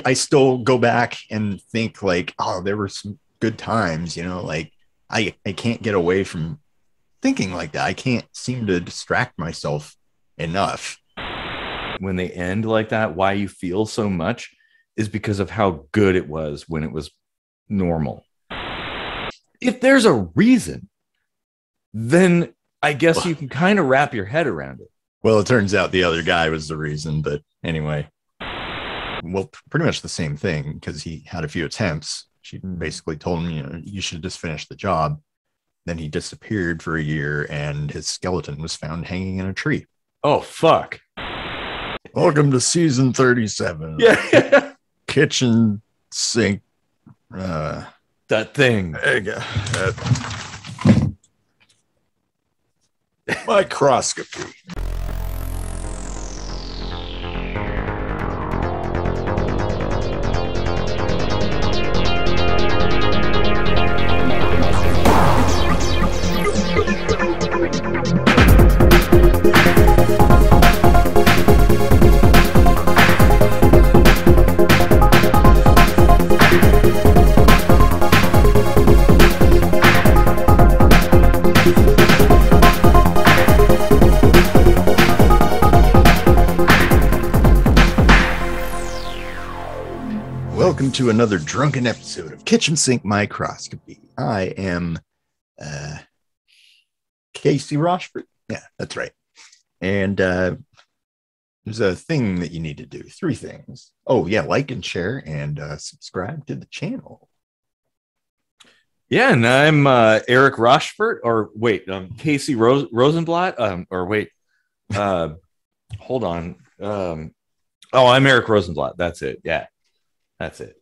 I still go back and think like, oh, there were some good times, like I can't get away from thinking like that. I can't seem to distract myself enough. When they end like that, why you feel so much is because of how good it was when it was normal. If there's a reason, then I guess you can kind of wrap your head around it. Well, it turns out the other guy was the reason, but anyway. Well, pretty much the same thing, because he had a few attempts. She basically told him, you should just finish the job. Then he disappeared for a year, and his skeleton was found hanging in a tree. Oh, fuck. Welcome to season 37. Yeah. Kitchen sink. That thing. There you go. Microscopy. Welcome to another drunken episode of Kitchen Sink Microscopy. I am Casey Rochefort. Yeah, that's right. And there's a thing that you need to do. 3 things. Oh, yeah, like and share and subscribe to the channel. Yeah, and I'm Erik Rochefort, or wait, Casey Rosenblatt, or wait, hold on. I'm Erik Rosenblatt. That's it. Yeah. That's it.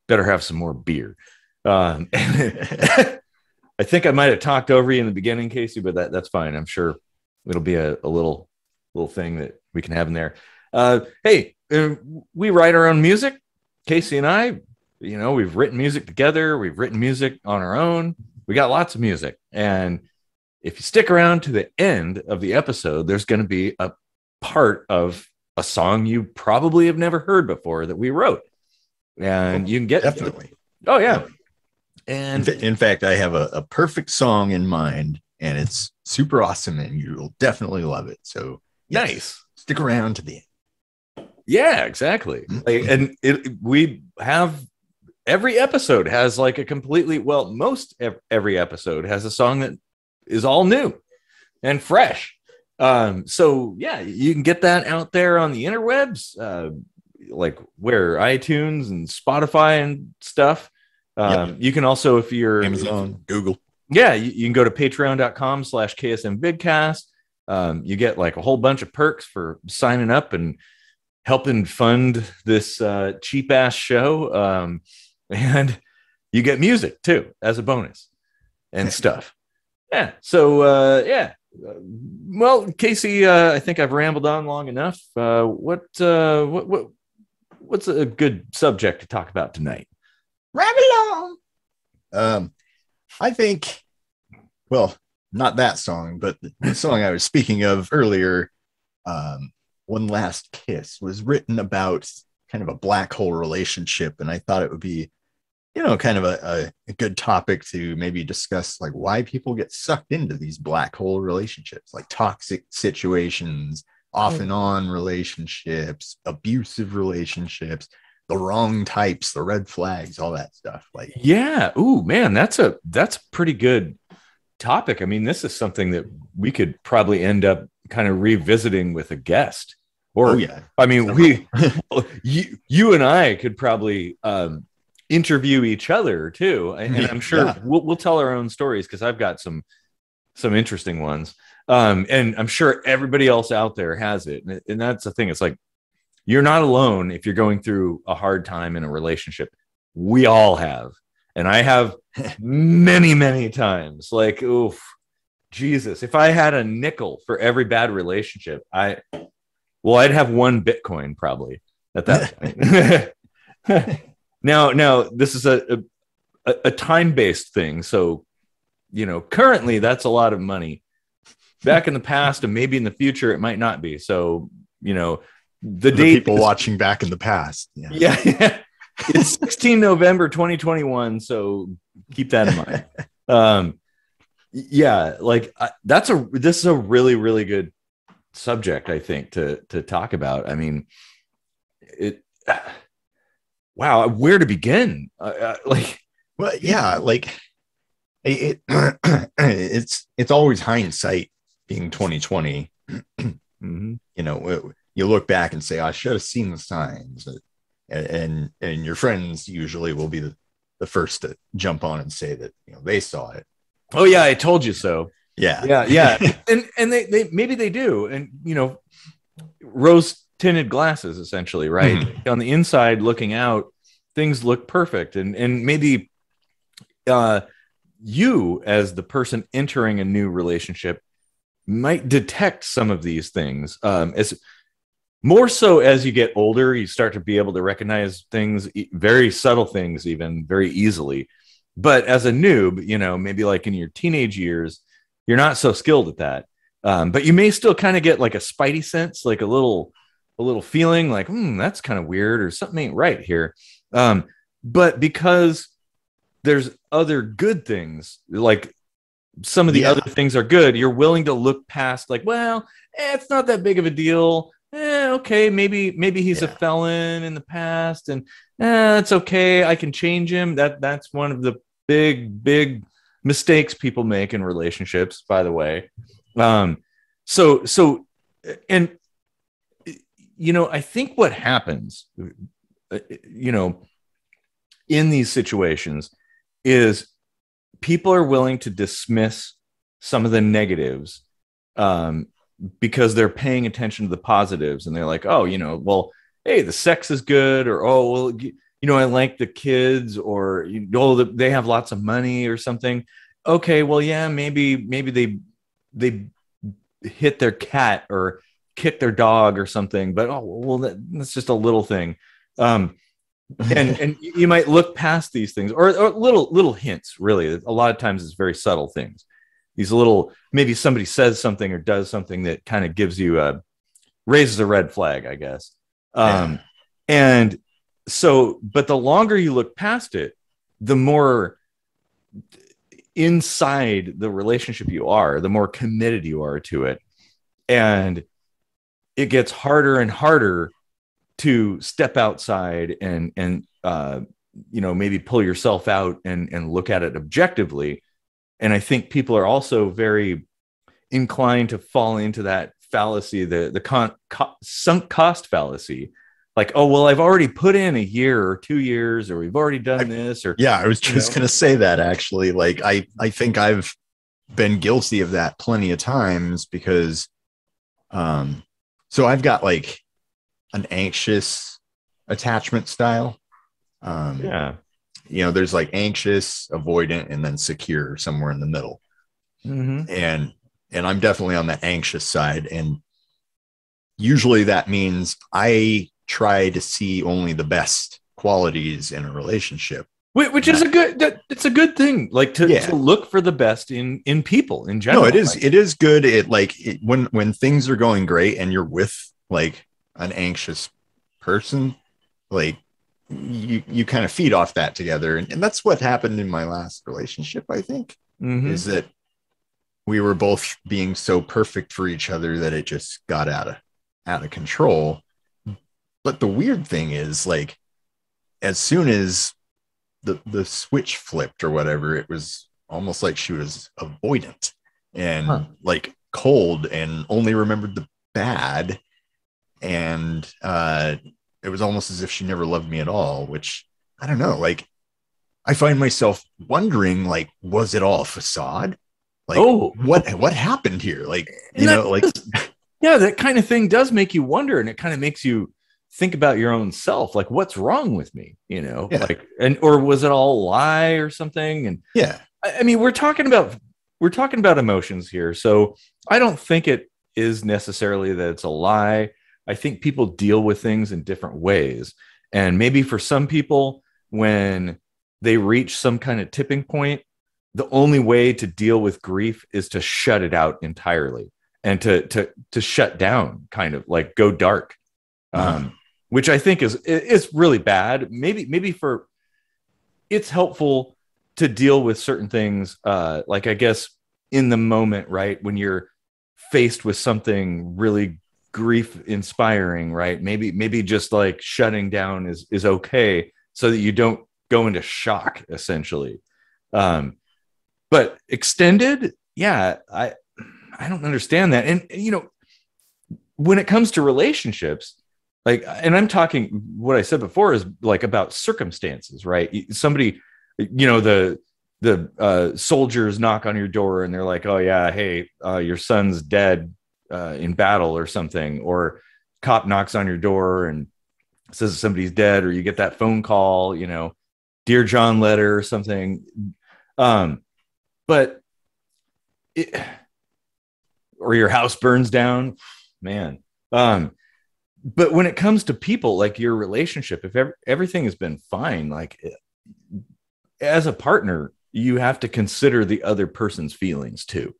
Better have some more beer. I think I might have talked over you in the beginning, Casey, but that's fine. I'm sure it'll be a little thing that we can have in there. Hey, we write our own music. Casey and I, we've written music together. We've written music on our own. We got lots of music. And if you stick around to the end of the episode, there's going to be a part of a song you probably have never heard before that we wrote, and you can get definitely. Oh yeah. And in fact, I have a perfect song in mind, and it's super awesome, and you'll definitely love it. So yes, nice. Stick around to the end. Yeah, exactly. And we have every episode has like a completely, most every episode has a song that is all new and fresh. So yeah, you can get that out there on the interwebs, like where iTunes and Spotify and stuff. You can also, if you're Amazon, Google. Yeah, you can go to patreon.com/KSMVidcast. You get like a whole bunch of perks for signing up and helping fund this cheap ass show. And you get music too as a bonus and stuff. Yeah. So yeah. Well, Casey, I think I've rambled on long enough. What's a good subject to talk about tonight? Ramble on. I think, well, not that song, but the song I was speaking of earlier, One Last Kiss, was written about kind of a black hole relationship, and I thought it would be kind of a good topic to maybe discuss, like why people get sucked into these black hole relationships, like toxic situations, off and on relationships, abusive relationships, the wrong types, the red flags, all that stuff. Like, yeah. Ooh, man, that's a pretty good topic. I mean, this is something that we could probably end up kind of revisiting with a guest. Or, I mean, you and I could probably, interview each other too, and I'm sure we'll tell our own stories, because I've got some interesting ones, and I'm sure everybody else out there has it, and that's the thing. It's like, you're not alone if you're going through a hard time in a relationship. We all have, and I have many times. Like, oof, Jesus, if I had a nickel for every bad relationship, I'd have 1 Bitcoin probably at that point. Now, this is a time-based thing. So, currently that's a lot of money. Back in the past and maybe in the future, it might not be. So, the date people watching back in the past. Yeah. It's 16 November 2021, so keep that in mind. Yeah, like this is a really, really good subject, I think, to talk about. I mean, wow, where to begin? Well, yeah, like it's always hindsight being 2020. Mm-hmm. You know, you look back and say, I should have seen the signs, and your friends usually will be the first to jump on and say that, you know, they saw it. Oh yeah, I told you so. Yeah. And they maybe they do, and you know, rose tinted glasses, essentially, right? Mm-hmm. On the inside looking out, things look perfect, and maybe you, as the person entering a new relationship, might detect some of these things. As more so as you get older, you start to be able to recognize things, very subtle things, even very easily. But as a noob, you know, maybe like in your teenage years, you're not so skilled at that. But you may still kind of get like a spidey sense, like a little feeling like, that's kind of weird, or something ain't right here. But because there's other good things, like some of the other things are good, you're willing to look past, like, well, it's not that big of a deal. Okay, maybe he's a felon in the past, and it's okay, I can change him. That's one of the big mistakes people make in relationships, by the way. So and you know, I think what happens, you know, in these situations is people are willing to dismiss some of the negatives because they're paying attention to the positives, and they're like, oh, you know, well, hey, the sex is good, or oh, well, you know, I like the kids, or you know, they have lots of money or something. Okay, well, yeah, maybe they hit their cat or kick their dog or something, but oh, well, that's just a little thing. And you might look past these things, or little hints. Really, a lot of times it's very subtle things. These little, maybe somebody says something or does something that kind of gives you raises a red flag, I guess. And so, but the longer you look past it, the more inside the relationship you are, the more committed you are to it, and it gets harder and harder to step outside and you know, maybe pull yourself out and look at it objectively. And I think people are also very inclined to fall into that fallacy, the sunk cost fallacy. Like, oh, well, I've already put in a year or 2 years, or we've already done this, or I was just going to say that, actually. Like, I think I've been guilty of that plenty of times, because so I've got like an anxious attachment style. You know, there's like anxious, avoidant, and then secure, somewhere in the middle. Mm-hmm. And I'm definitely on the anxious side. And usually that means I try to see only the best qualities in a relationship, which is it's a good thing, like to look for the best in people in general. No, it is good. When things are going great and you're with like an anxious person, like you kind of feed off that together. And that's what happened in my last relationship, I think. Mm-hmm. Is that we were both being so perfect for each other that it just got out of control. But the weird thing is, like, as soon as the switch flipped or whatever, it was almost like she was avoidant and like cold and only remembered the bad. And it was almost as if she never loved me at all, which, I don't know, like, I find myself wondering, like, was it all a facade? Like, what happened here? Like, you know, like, yeah, that kind of thing does make you wonder, and it kind of makes you think about your own self, like, what's wrong with me, you know? Like, or was it all a lie or something? And I mean, we're talking about emotions here, so I don't think it is necessarily that it's a lie. I think people deal with things in different ways, and maybe for some people, when they reach some kind of tipping point, the only way to deal with grief is to shut it out entirely, and to shut down, kind of like go dark. which I think is really bad. Maybe it's helpful to deal with certain things, like I guess in the moment, right? When you're faced with something really grief inspiring, right? Maybe just like shutting down is okay, so that you don't go into shock, essentially. But extended, yeah, I don't understand that. And when it comes to relationships, like, and I'm talking, what I said before is like about circumstances, right? Somebody, the soldiers knock on your door and they're like, oh yeah, hey, your son's dead in battle or something, or cop knocks on your door and says somebody's dead, or you get that phone call, Dear John letter or something. But or your house burns down, man. But when it comes to people, like your relationship, if everything has been fine, like as a partner, you have to consider the other person's feelings too.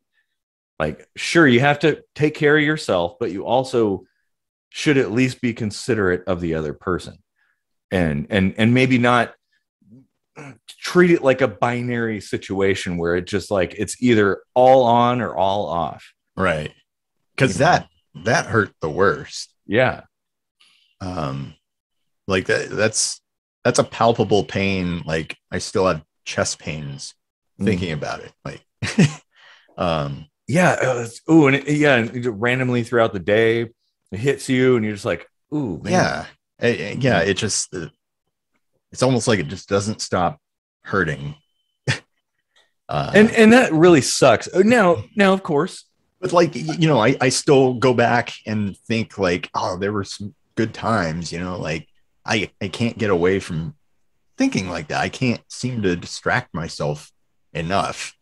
Like, sure, you have to take care of yourself, but you also should at least be considerate of the other person, and maybe not treat it like a binary situation where it just like it's either all on or all off. Right. Because that hurt the worst. Yeah. Like that's a palpable pain. Like I still have chest pains thinking about it. Like, yeah. Oh, and randomly throughout the day, it hits you, and you're just like, ooh, man. Yeah. It just, it's almost like it just doesn't stop hurting. And that really sucks. Now, of course. But like, I still go back and think like, oh, there were some good times, like I can't get away from thinking like that. I can't seem to distract myself enough,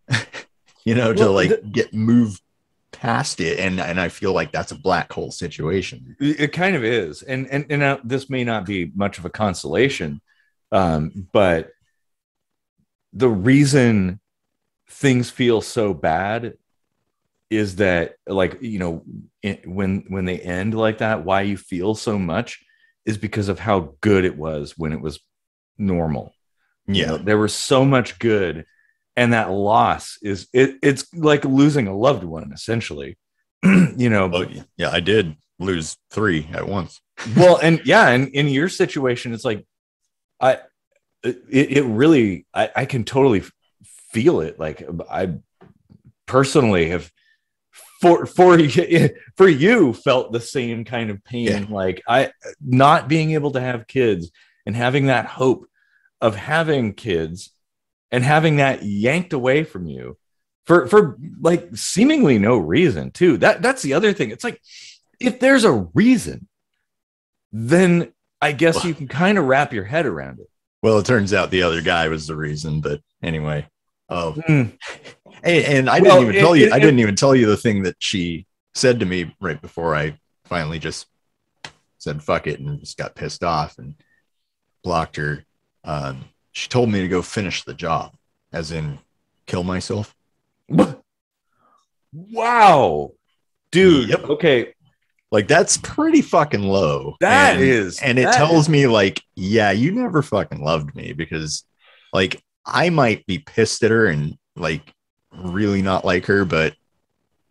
to like get moved past it. And I feel like that's a black hole situation. It kind of is. And now this may not be much of a consolation, but the reason things feel so bad is that, like, when they end like that, why you feel so much is because of how good it was when it was normal. Yeah. There was so much good, and that loss it's like losing a loved one, essentially. Well, yeah, I did lose 3 at once. Well, and in your situation, it's like it really, I can totally feel it. Like, I personally have for you felt the same kind of pain. Yeah. Like, I not being able to have kids and having that hope of having kids and having that yanked away from you for like seemingly no reason too. That's the other thing. It's like, if there's a reason, then I guess you can kind of wrap your head around it. Well, it turns out the other guy was the reason, but anyway. And I didn't even tell you. I didn't even tell you the thing that she said to me right before I finally just said fuck it and just got pissed off and blocked her. She told me to go finish the job, as in kill myself. Wow, dude. Yep. Okay. Like, that's pretty fucking low. That is. And it tells me, like, yeah, you never fucking loved me, because, like, I might be pissed at her and, like, really not like her, but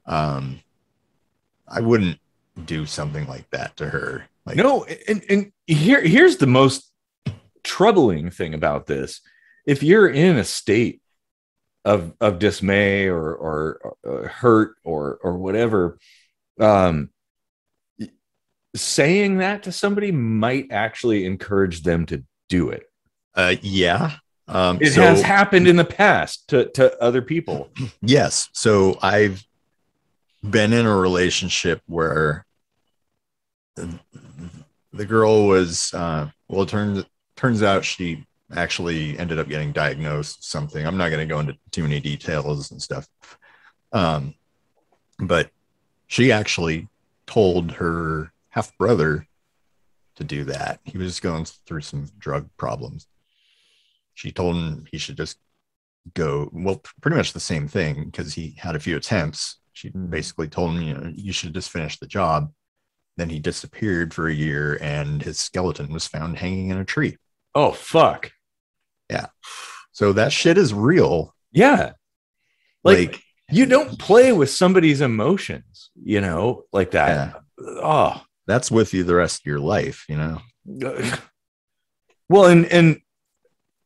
I wouldn't do something like that to her. Like, no, and here's the most troubling thing about this. If you're in a state of dismay or hurt or whatever, saying that to somebody might actually encourage them to do it. Yeah. It has happened in the past to other people. Yes. So I've been in a relationship where the girl was, it turns out she actually ended up getting diagnosed with something. I'm not going to go into too many details and stuff. But she actually told her half brother to do that. He was going through some drug problems. She told him he should just go, well, pretty much the same thing, because he had a few attempts. She basically told him, you should just finish the job. then he disappeared for a year and his skeleton was found hanging in a tree. Oh, fuck. Yeah. So that shit is real. Yeah. Like you don't play with somebody's emotions, like that. Yeah. Oh, that's with you the rest of your life, Well, and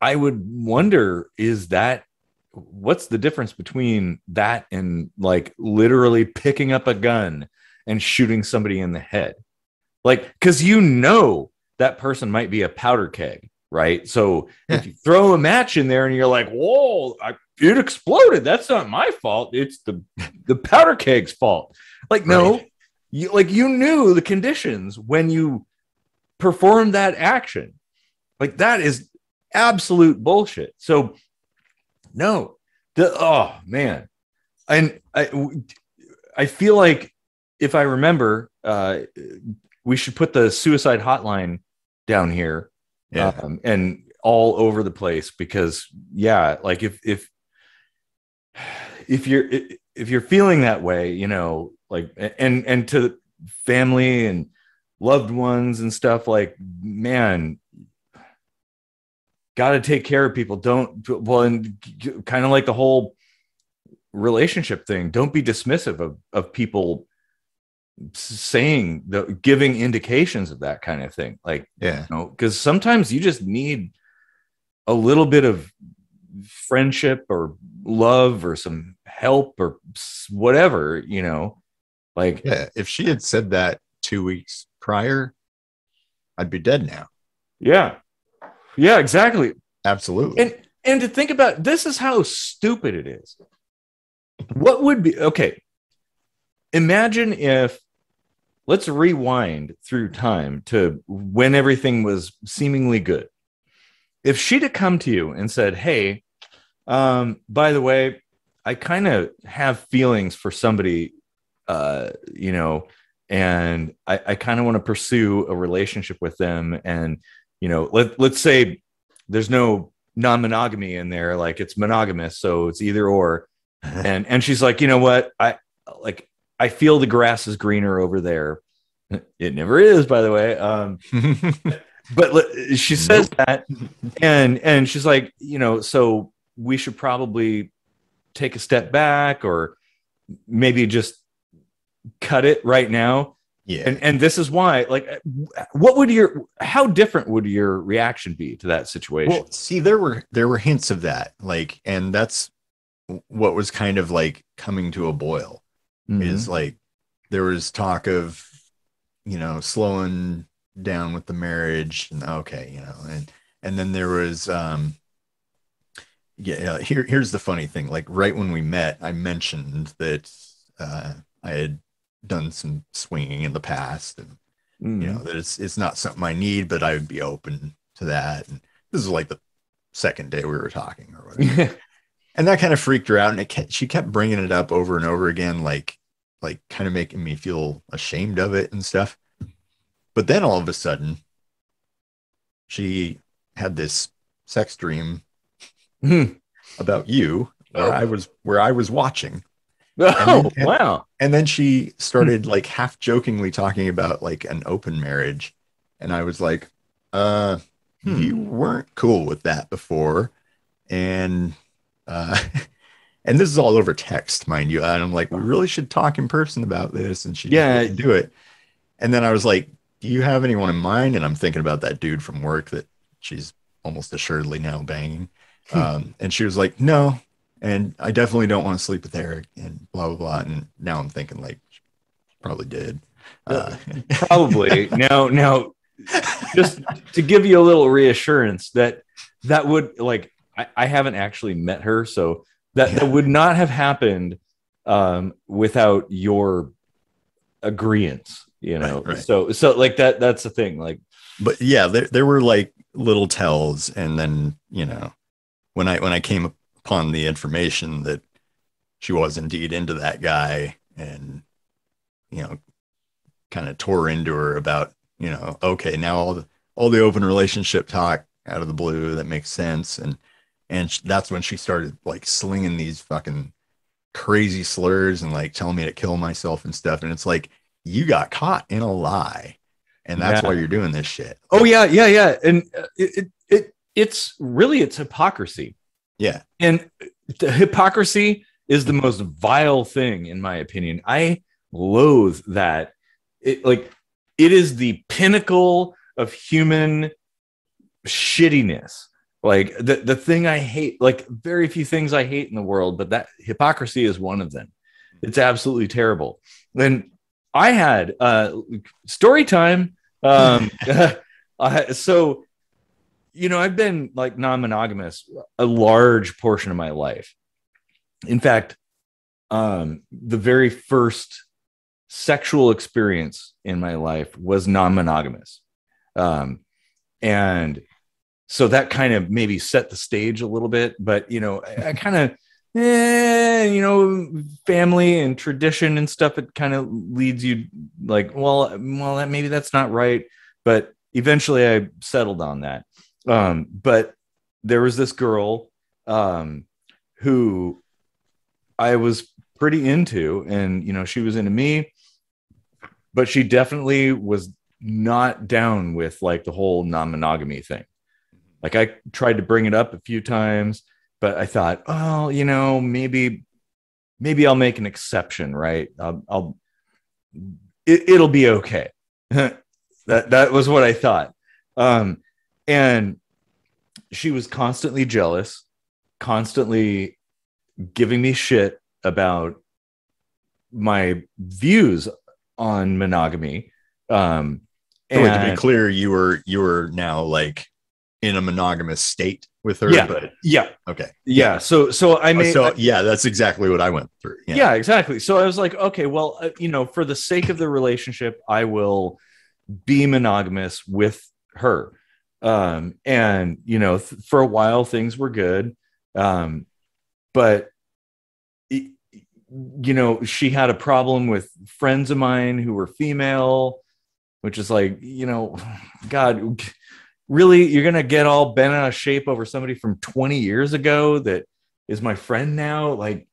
I would wonder, what's the difference between that and like literally picking up a gun and shooting somebody in the head? Like, because that person might be a powder keg, right? So if you throw a match in there and you're like, whoa, it exploded. That's not my fault. It's the powder keg's fault. Like, no, you knew the conditions when you performed that action. Like, that is absolute bullshit. So no, oh man. And I feel like if I remember, we should put the suicide hotline down here, and all over the place, because like if you're feeling that way, like, and to family and loved ones and stuff, like, man, got to take care of people. And kind of like the whole relationship thing, don't be dismissive of people saying, giving indications of that kind of thing. Like, because sometimes you just need a little bit of friendship or love or some help or whatever, like, if she had said that 2 weeks prior, I'd be dead now. Yeah, exactly. Absolutely. And to think about, this is how stupid it is. What would be, okay, imagine if, let's rewind through time to when everything was seemingly good. If she'd have come to you and said, hey, by the way, I kind of have feelings for somebody, and I kind of want to pursue a relationship with them. And, let's say there's no non-monogamy in there, like it's monogamous, so it's either or. And she's like, you know what? I feel the grass is greener over there. It never is, by the way. But she says that, and she's like, so we should probably take a step back, or maybe just cut it right now. Yeah. And this is why, like, how different would your reaction be to that situation? Well, see, there were hints of that, like, and that's what was kind of like coming to a boil. Is like, there was talk of, slowing down with the marriage, and and then there was, here's the funny thing. Like, right when we met, I mentioned that I had done some swinging in the past, and that it's not something I need, but I would be open to that. And this is like the second day we were talking or whatever. And that kind of freaked her out, and she kept bringing it up over and over again, like kind of making me feel ashamed of it and stuff. But then all of a sudden, she had this sex dream about you, where I was watching. Wow. And then she started like half jokingly talking about like an open marriage. And I was like, you weren't cool with that before. And and this is all over text, mind you. And I'm like, we really should talk in person about this. And she didn't do it. And then I was like, do you have anyone in mind? And I'm thinking about that dude from work that she's almost assuredly now banging. And she was like, no. And I definitely don't want to sleep with Erik, and blah, blah, blah. And now I'm thinking, like, she probably did. Probably. Now, just to give you a little reassurance that would, like, I haven't actually met her, so that would not have happened without your agreeance, Right. So like that's the thing. Like, but yeah, there were like little tells, and then when I came upon the information that she was indeed into that guy, and kind of tore into her about okay, now all the open relationship talk out of the blue, that makes sense. And that's when she started like slinging these fucking crazy slurs and like telling me to kill myself and stuff. And it's like, you got caught in a lie, and that's why you're doing this shit. Oh yeah. And it's hypocrisy. Yeah. And the hypocrisy is the most vile thing, in my opinion. I loathe that. It is the pinnacle of human shittiness. Like the thing I hate, like very few things I hate in the world, but that hypocrisy is one of them. It's absolutely terrible. And I had story time. So, I've been like non-monogamous a large portion of my life. In fact, the very first sexual experience in my life was non-monogamous. And so that kind of maybe set the stage a little bit, but, I kind of, family and tradition and stuff, it kind of leads you like, well, maybe that's not right. But eventually I settled on that. But there was this girl who I was pretty into, and, she was into me, but she definitely was not down with like the whole non-monogamy thing. Like I tried to bring it up a few times, but I thought, oh, maybe I'll make an exception, right? It'll be okay. That was what I thought. And she was constantly jealous, constantly giving me shit about my views on monogamy. And to be clear, you were now like in a monogamous state with her. Yeah. But yeah. Okay. Yeah. So I made. That's exactly what I went through. Yeah, exactly. So I was like, okay, well, for the sake of the relationship, I will be monogamous with her. And for a while things were good. But she had a problem with friends of mine who were female, which is like, God, really, you're going to get all bent out of shape over somebody from 20 years ago that is my friend now? Like,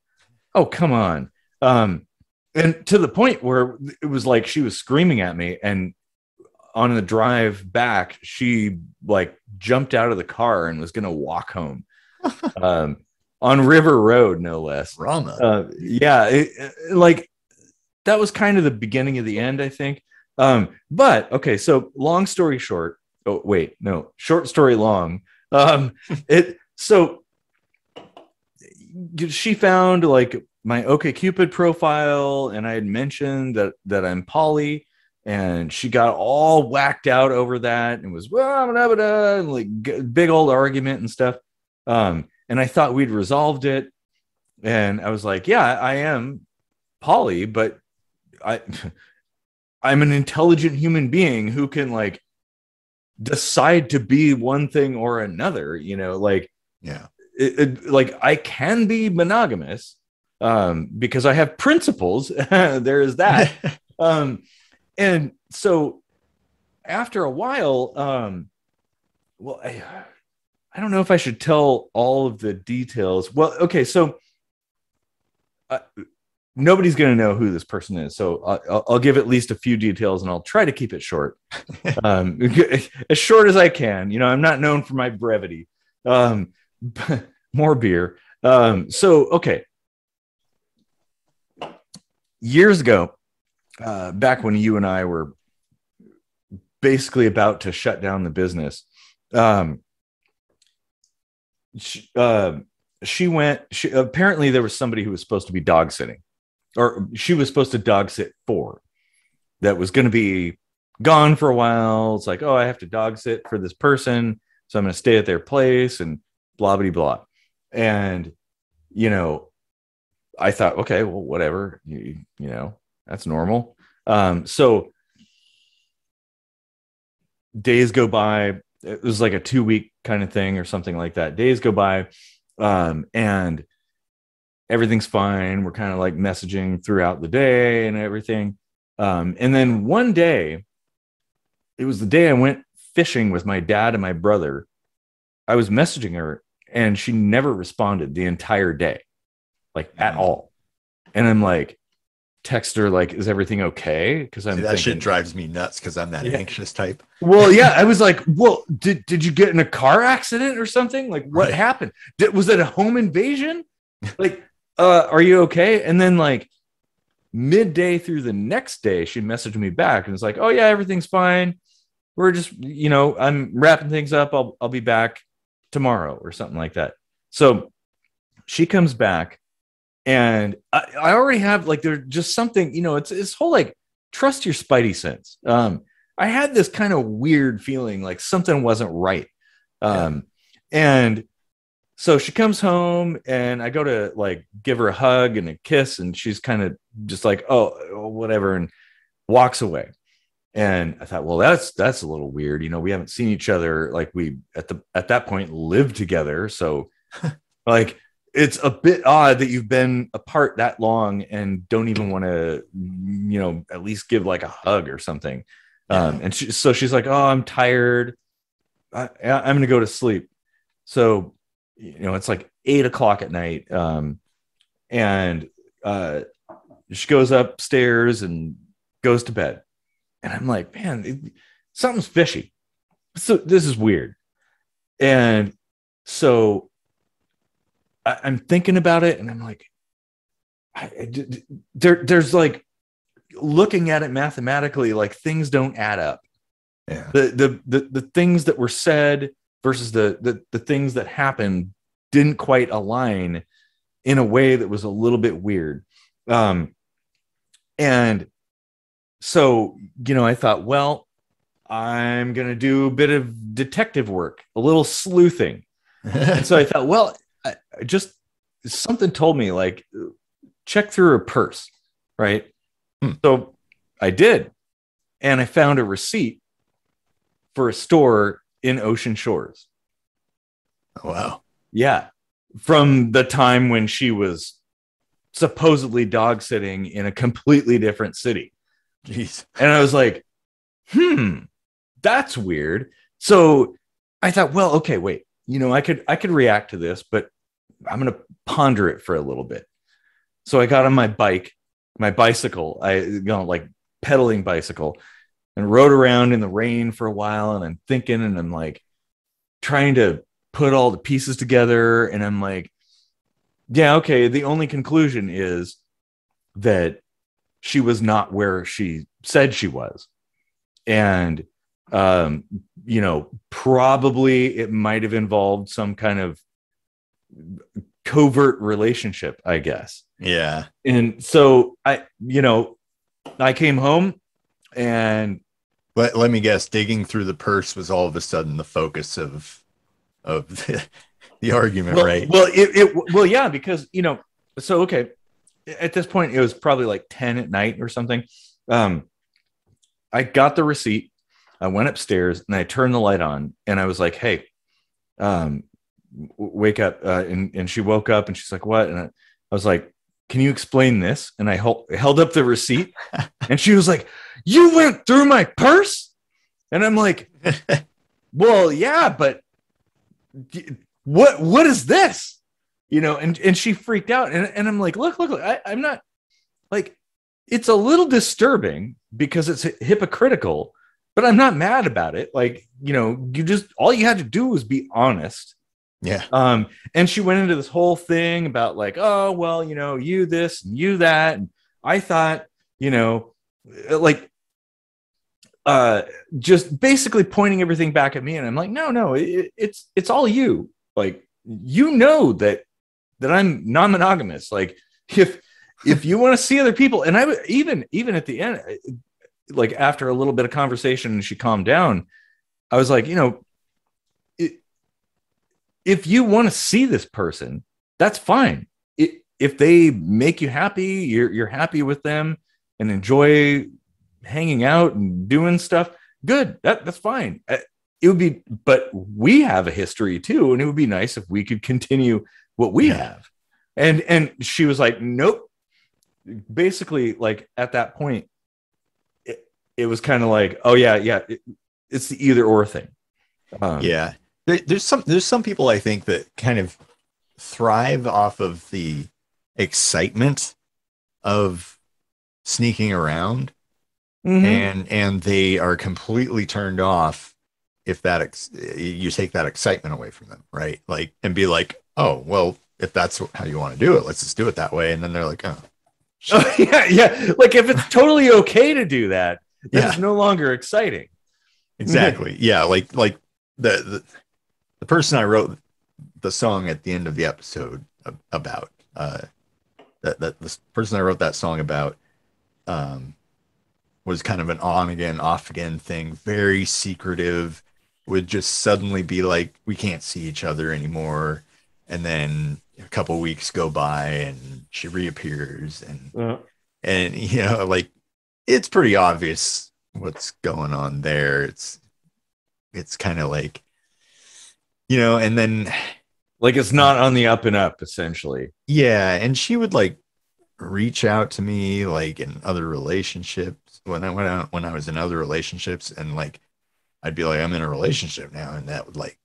oh, come on. And to the point where it was like she was screaming at me, and on the drive back, she like jumped out of the car and was going to walk home. On River Road, no less. Drama. Like that was kind of the beginning of the end, I think. But okay, so long story short. Oh wait, no, short story long. So she found like my OkCupid profile, and I had mentioned that I'm poly, and she got all whacked out over that and was and like big old argument and stuff. And I thought we'd resolved it. And I was like, yeah, I am poly, but I'm an intelligent human being who can like decide to be one thing or another, like, yeah, like I can be monogamous because I have principles. There is that. And so after a while, well, I don't know if I should tell all of the details. Well, okay, so nobody's going to know who this person is. So I'll give at least a few details, and I'll try to keep it short. As short as I can. I'm not known for my brevity. More beer. So, okay. Years ago, back when you and I were basically about to shut down the business, she went, apparently there was somebody who was supposed to be dog sitting, or she was supposed to dog sit for, that was going to be gone for a while. It's like, oh, I have to dog sit for this person, so I'm going to stay at their place and blah, blah, blah. And, I thought, okay, well, whatever, that's normal. So days go by. It was like a 2-week kind of thing or something like that. Days go by, and everything's fine. We're kind of like messaging throughout the day and everything. And then one day, it was the day I went fishing with my dad and my brother. I was messaging her, and she never responded the entire day, like at all. And I'm like, text her like, is everything okay? Because I'm that shit drives me nuts because I'm that anxious type. Well, yeah, I was like, well, did you get in a car accident or something? Like, what happened? Was it a home invasion? Like, are you okay? And then like midday through the next day, she messaged me back and was like, oh yeah, everything's fine. We're just, I'm wrapping things up. I'll be back tomorrow or something like that. So she comes back, and I already have like, there's just something, it's this whole like trust your spidey sense. I had this kind of weird feeling like something wasn't right. And so she comes home, and I go to like give her a hug and a kiss, and she's kind of just like, oh, whatever, and walks away. And I thought, well, that's a little weird. We haven't seen each other. Like we at that point lived together. So like, it's a bit odd that you've been apart that long and don't even want to, at least give like a hug or something. And so she's like, oh, I'm tired. I'm going to go to sleep. So, it's like 8:00 at night. And she goes upstairs and goes to bed. And I'm like, man, something's fishy. So this is weird. And so I'm thinking about it, and I'm like, there's like, looking at it mathematically, like things don't add up. Yeah. The things that were said versus the things that happened didn't quite align in a way that was a little bit weird. And so, I thought, well, I'm going to do a bit of detective work, a little sleuthing. And so I thought, well, something told me like, check through her purse. Right. So I did. And I found a receipt for a store in Ocean Shores. Oh, wow. Yeah. From the time when she was supposedly dog sitting in a completely different city. Jeez. And I was like, that's weird. So I thought, well, okay, wait, I could react to this, but I'm going to ponder it for a little bit. So I got on my bicycle, like pedaling bicycle, and rode around in the rain for a while. And I'm thinking, and I'm like trying to put all the pieces together. And I'm like, yeah, okay. The only conclusion is that she was not where she said she was. And, probably it might have involved some kind of covert relationship, I guess. Yeah. And so I came home, and let me guess, digging through the purse was all of a sudden the focus of the argument, right? Well, yeah, because, so, okay. At this point, it was probably like 10 at night or something. I got the receipt. I went upstairs and I turned the light on, and I was like, hey, wake up. And she woke up, and she's like, what? And I was like, can you explain this? And I held up the receipt, and she was like, you went through my purse? And I'm like, well, yeah, but what is this? And she freaked out, and I'm like, look, I'm not, like, it's a little disturbing because it's hypocritical, but I'm not mad about it. Like, all you had to do was be honest. Yeah. And she went into this whole thing about like, oh, well, you this and you that. And I thought, like, just basically pointing everything back at me. And I'm like, no, it's all you. Like, that I'm non-monogamous. Like, if you want to see other people, and I would even at the end, like after a little bit of conversation and she calmed down, I was like, if you want to see this person, that's fine. If they make you happy, you're happy with them and enjoy hanging out and doing stuff, good. That's fine. It would be, but we have a history too, and it would be nice if we could continue what we have. And she was like, nope. Basically, like at that point, it was kind of like, oh yeah, it's the either or thing. Yeah. There's some people I think that kind of thrive off of the excitement of sneaking around, Mm-hmm. and they are completely turned off if you take that excitement away from them, right? Like, and be like, oh, well, if that's how you want to do it, let's just do it that way. And then they're like, oh, shit. Oh, yeah, yeah. Like if it's totally okay to do that, then Yeah, it's no longer exciting. exactly. Yeah, like the the person I wrote the song at the end of the episode about, that the person I wrote that song about, um was kind of an on again, off again thing, very secretive, would just suddenly be like, we can't see each other anymore. And then a couple weeks go by and she reappears, Uh, and like, it's pretty obvious what's going on there. It's kind of like, and then, like it's not on the up and up, essentially. yeah, and she would like reach out to me like in other relationships, when I was in other relationships, and like I'd be like, I'm in a relationship now, and that would like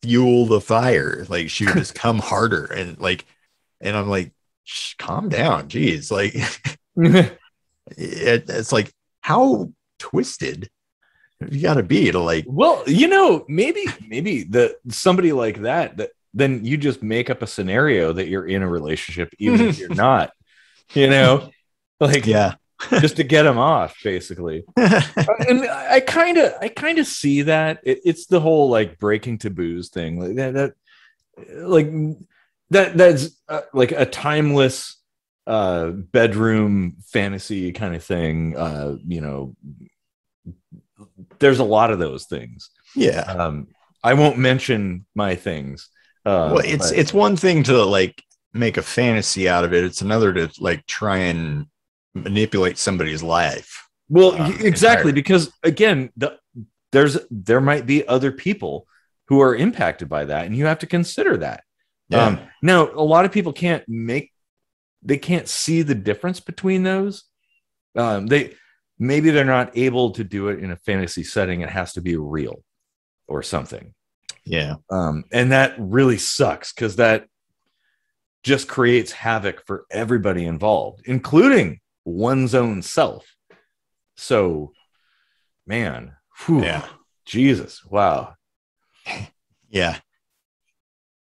fuel the fire. Like she would just come harder, and like, and I'm like, calm down, geez. Like it's like, how twisted you got to be to like, Well, maybe the somebody like that then you just make up a scenario that you're in a relationship, even if you're not, like yeah. just to get them off, basically. And I kind of see that it's the whole like breaking taboos thing, like like that's like a timeless bedroom fantasy kind of thing. There's a lot of those things. Yeah. I won't mention my things. Well, it's one thing to like make a fantasy out of it. It's another to like try and manipulate somebody's life. Well, exactly, Entirely. because again, there might be other people who are impacted by that, and you have to consider that. Yeah. Now, a lot of people can't see the difference between those. Maybe they're not able to do it in a fantasy setting. It has to be real or something. Yeah. And that really sucks, because that just creates havoc for everybody involved, including one's own self. So, man, whew, Yeah. Jesus, wow. Yeah.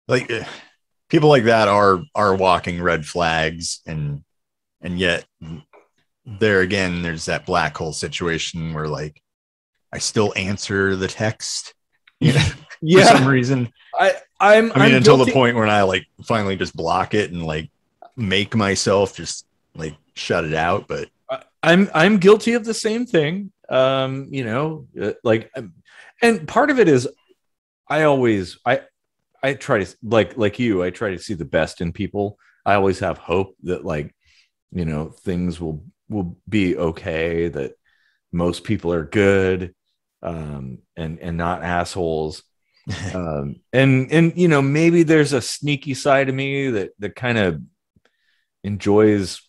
Like, people like that are walking red flags, and yet there again, there's that black hole situation where like I still answer the text, for some reason. I'm Until guilty. the point when I like finally just block it and like make myself just like shut it out. But I'm guilty of the same thing. Like, and part of it is I try to, like you, I try to see the best in people. I always have hope that like, things will be okay, that most people are good, and not assholes. And maybe there's a sneaky side of me that kind of enjoys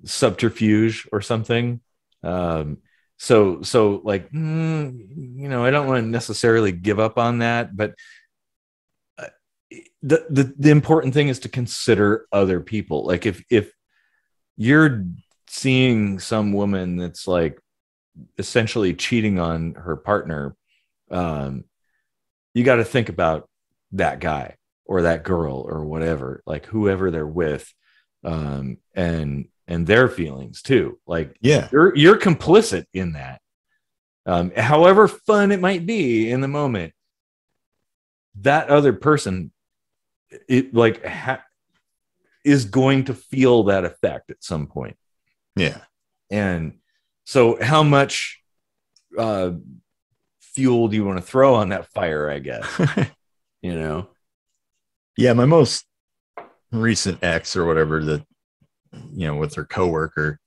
subterfuge or something. So like, I don't want to necessarily give up on that, but the important thing is to consider other people. Like if you're seeing some woman that's like essentially cheating on her partner, you got to think about that guy or that girl or whatever, like whoever they're with, and their feelings too. Like, yeah. you're complicit in that. However fun it might be in the moment, that other person, is going to feel that effect at some point. Yeah. And so how much fuel do you want to throw on that fire, I guess? Yeah, my most recent ex or whatever, that with her coworker,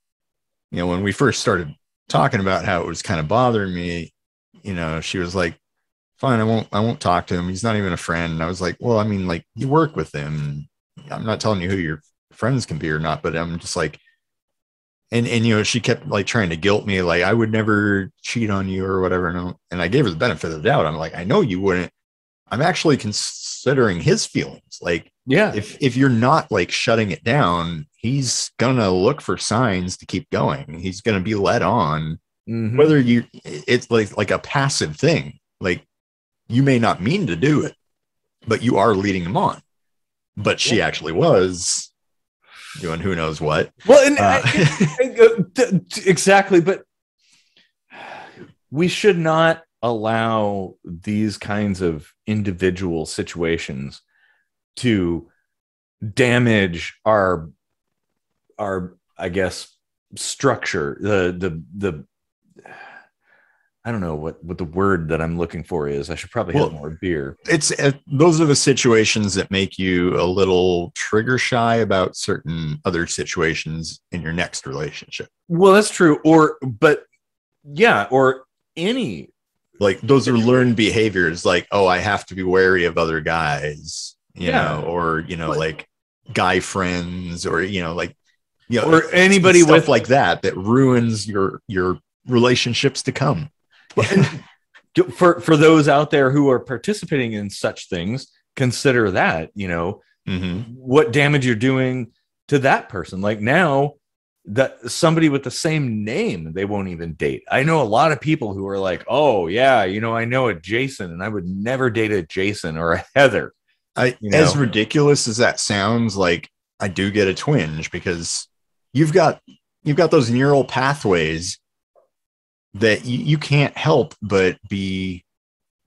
when we first started talking about how it was kind of bothering me, she was like, fine, I won't talk to him, he's not even a friend. And I was like, well, I mean, like, you work with him, I'm not telling you who your friends can be or not, but I'm just like, and she kept like trying to guilt me, like I would never cheat on you or whatever. And I gave her the benefit of the doubt. I'm like, I know you wouldn't, I'm actually considering his feelings. Like, Yeah. If you're not like shutting it down, he's gonna look for signs to keep going. He's gonna be led on. Mm-hmm. Whether it's like a passive thing. Like, you may not mean to do it, but you are leading him on. But she actually was doing who knows what. Well, and exactly. But we should not allow these kinds of individual situations to damage our I guess structure, the I don't know what the word that I'm looking for is. I should probably have more beer. It's those are the situations that make you a little trigger shy about certain other situations in your next relationship. Well, that's true. Or any, like, those are learned behaviors. Like, oh, I have to be wary of other guys, you know, or, you know, like guy friends, or, you know, like, you know, or anybody stuff with like that ruins your relationships to come. For those out there who are participating in such things, consider that, you know, what damage you're doing to that person. Like, now that somebody with the same name, they won't even date. I know a lot of people who are like, oh yeah, you know, I know a Jason and I would never date a Jason or a Heather. As ridiculous as that sounds, like, I do get a twinge, because you've got those neural pathways that you can't help but be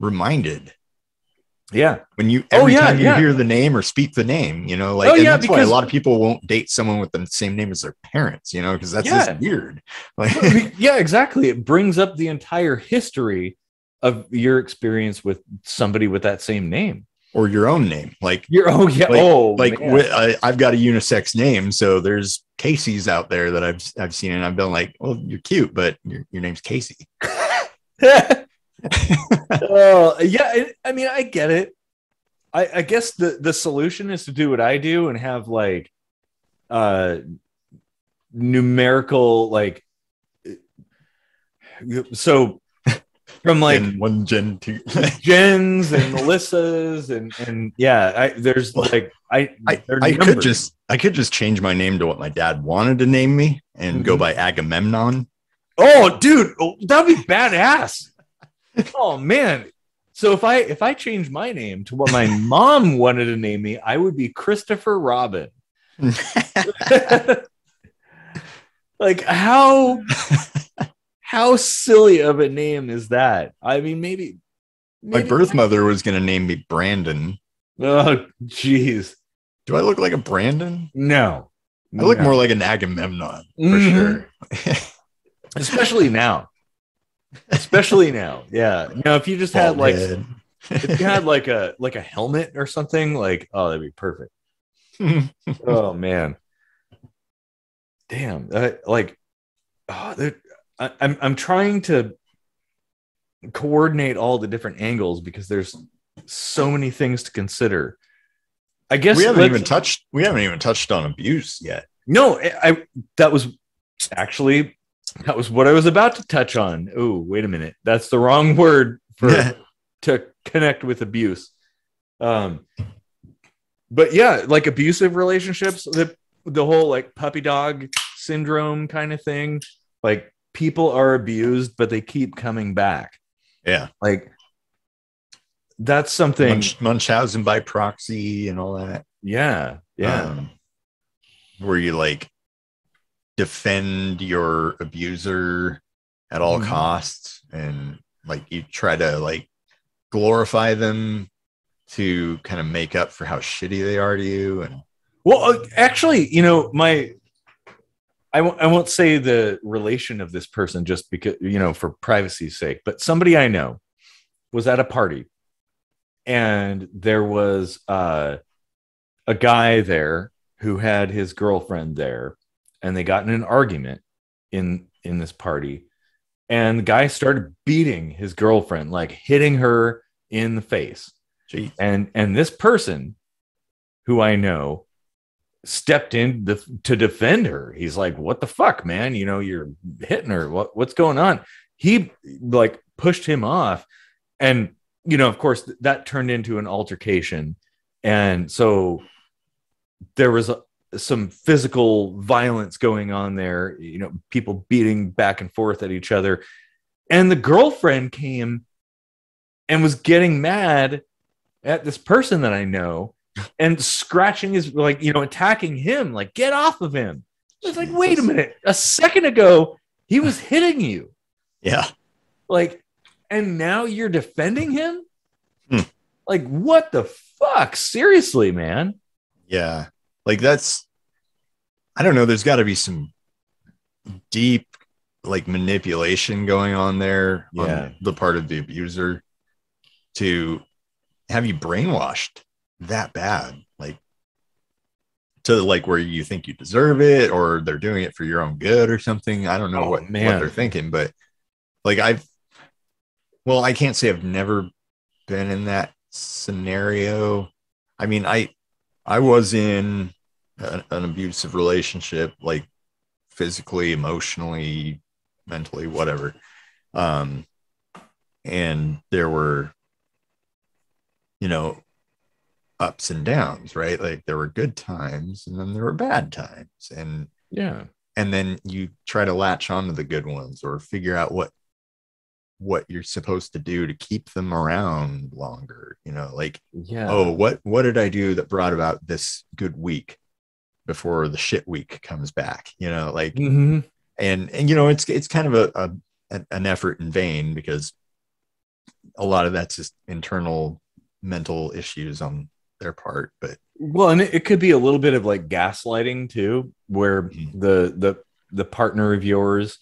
reminded. Yeah. When every time you hear the name or speak the name, you know, like, that's why a lot of people won't date someone with the same name as their parents, you know, because that's just weird. Like, yeah, exactly. It brings up the entire history of your experience with somebody with that same name. Or your own name. Like, I've got a unisex name, so there's Casey's out there that I've seen, and I've been like, well, you're cute, but your name's Casey. Oh yeah, I mean, I get it. I guess the solution is to do what I do and have like numerical, like, so from like Gen 1, Gen 2, Jens and Melissas and yeah, there's like I could just change my name to what my dad wanted to name me and go by Agamemnon. Oh, dude, that'd be badass. Oh man. So if I change my name to what my mom wanted to name me, I would be Christopher Robin. Like, how silly of a name is that? I mean, maybe my birth mother was going to name me Brandon. Oh, jeez. Do I look like a Brandon? No. I look more like an Agamemnon, for sure. Especially now. Yeah. Now, if you just had like, if you had like a helmet or something, like, oh, that'd be perfect. Oh man. Damn. I'm trying to coordinate all the different angles because there's so many things to consider. I guess we haven't even touched on abuse yet. No, that was what I was about to touch on. Oh, wait a minute. That's the wrong word to connect with abuse. But yeah, like abusive relationships, the whole like puppy dog syndrome kind of thing. Like, people are abused, but they keep coming back. Yeah. Like, that's something. Munchausen by proxy and all that. Yeah. Yeah. Where you like defend your abuser at all costs, and like you try to like glorify them to kind of make up for how shitty they are to you. And well, actually, you know, I won't say the relation of this person just because, you know, for privacy's sake, but somebody I know was at a party and there was a guy there who had his girlfriend there, and they got in an argument in this party, and the guy started beating his girlfriend, like hitting her in the face. Jeez. And this person who I know stepped in to defend her. He's like, what the fuck, man? You know, you're hitting her. What's going on? He like pushed him off. And of course, that turned into an altercation. And so there was some physical violence going on there, people beating back and forth at each other. And the girlfriend came and was getting mad at this person that I know and scratching his, attacking him, like, get off of him. It's like, wait a minute. A second ago, he was hitting you. Yeah. Like, and now you're defending him? Like, what the fuck? Seriously, man. Yeah. Like, I don't know. There's got to be some deep, manipulation going on there on the part of the abuser to have you brainwashed that bad, to where you think you deserve it, or they're doing it for your own good or something. I don't know what they're thinking, but I can't say I've never been in that scenario. I mean, I was in an abusive relationship, physically, emotionally, mentally, whatever. And there were, ups and downs, right? Like, there were good times and then there were bad times. And then you try to latch onto the good ones or figure out what you're supposed to do to keep them around longer, oh, what did I do that brought about this good week before the shit week comes back, and it's kind of an effort in vain, because a lot of that's just internal mental issues on their part. But and it could be a little bit of gaslighting too, where the partner of yours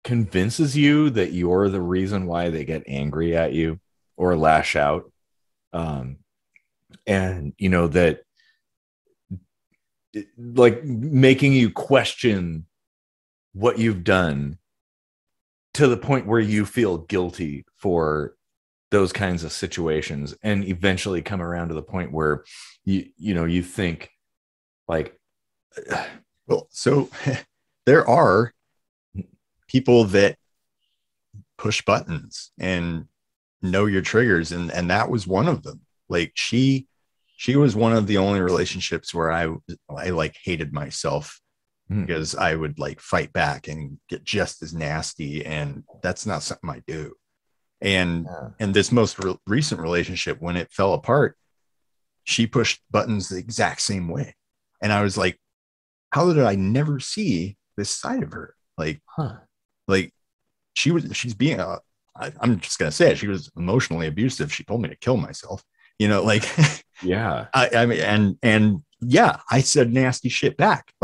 convinces you that you're the reason why they get angry at you or lash out. And that making you question what you've done to the point where you feel guilty for those kinds of situations, and eventually come around to the point where you think so there are people that push buttons and know your triggers, and that was one of them. She was one of the only relationships where I hated myself because I would fight back and get just as nasty, and that's not something I do. And this most recent relationship, when it fell apart, she pushed buttons the exact same way, and I was like, how did I never see this side of her? She's being I'm just gonna say it, she was emotionally abusive. She told me to kill myself, yeah. I mean, and I said nasty shit back.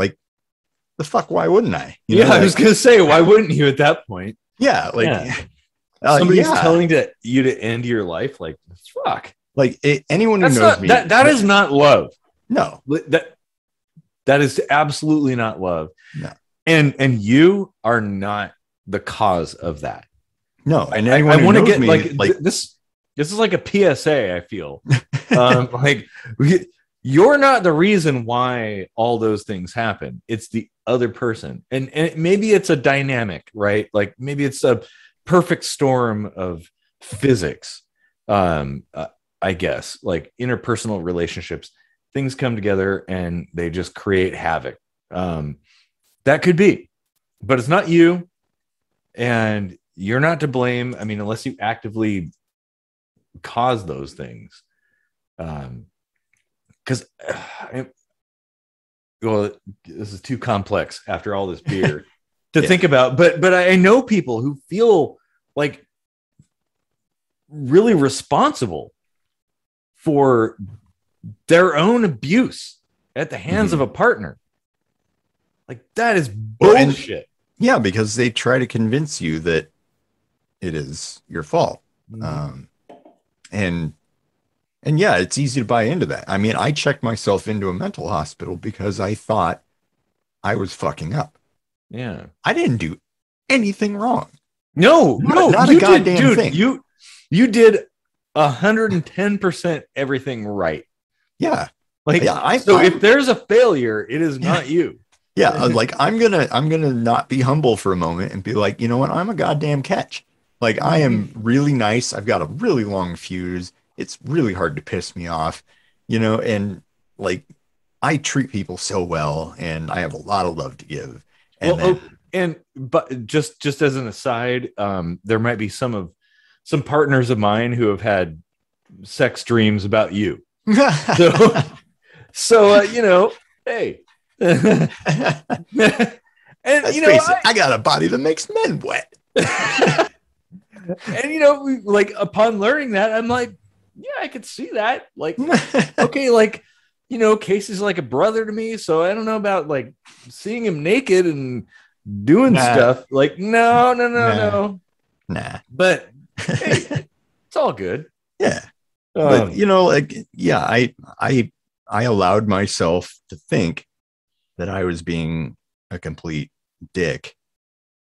The fuck, why wouldn't I? I was gonna say, why wouldn't you at that point? Somebody's telling you to end your life. Fuck. Anyone who knows me, that is not love. No, that is absolutely not love. No. And you are not the cause of that. No, and I want to get this. This is like a PSA. I feel you're not the reason why all those things happen. It's the other person, and maybe it's a dynamic, right? Maybe it's a perfect storm of physics. I guess interpersonal relationships, things come together and they just create havoc. That could be, but it's not you, and you're not to blame. I mean, unless you actively cause those things. Because this is too complex after all this beer to think about. But I know people who feel really responsible for their own abuse at the hands of a partner. That is bullshit. Because they try to convince you that it is your fault. And it's easy to buy into that. I mean, I checked myself into a mental hospital because I thought I was fucking up. Yeah. I didn't do anything wrong. No, not a goddamn thing. You did 110% everything right. Yeah. If there's a failure, it is not you. Yeah. I'm gonna not be humble for a moment and be like, you know what? I'm a goddamn catch. Like, I am really nice. I've got a really long fuse. It's really hard to piss me off, and like, I treat people so well, and I have a lot of love to give. And Well, then, but just as an aside, there might be some partners of mine who have had sex dreams about you. So hey. And let's face it, I got a body that makes men wet. And like, upon learning that, I'm like, yeah, I could see that. Like, okay, like, Casey's like a brother to me, so I don't know about like seeing him naked and doing stuff. Like, no. But hey, it's all good. Yeah. But like, yeah, I allowed myself to think that I was being a complete dick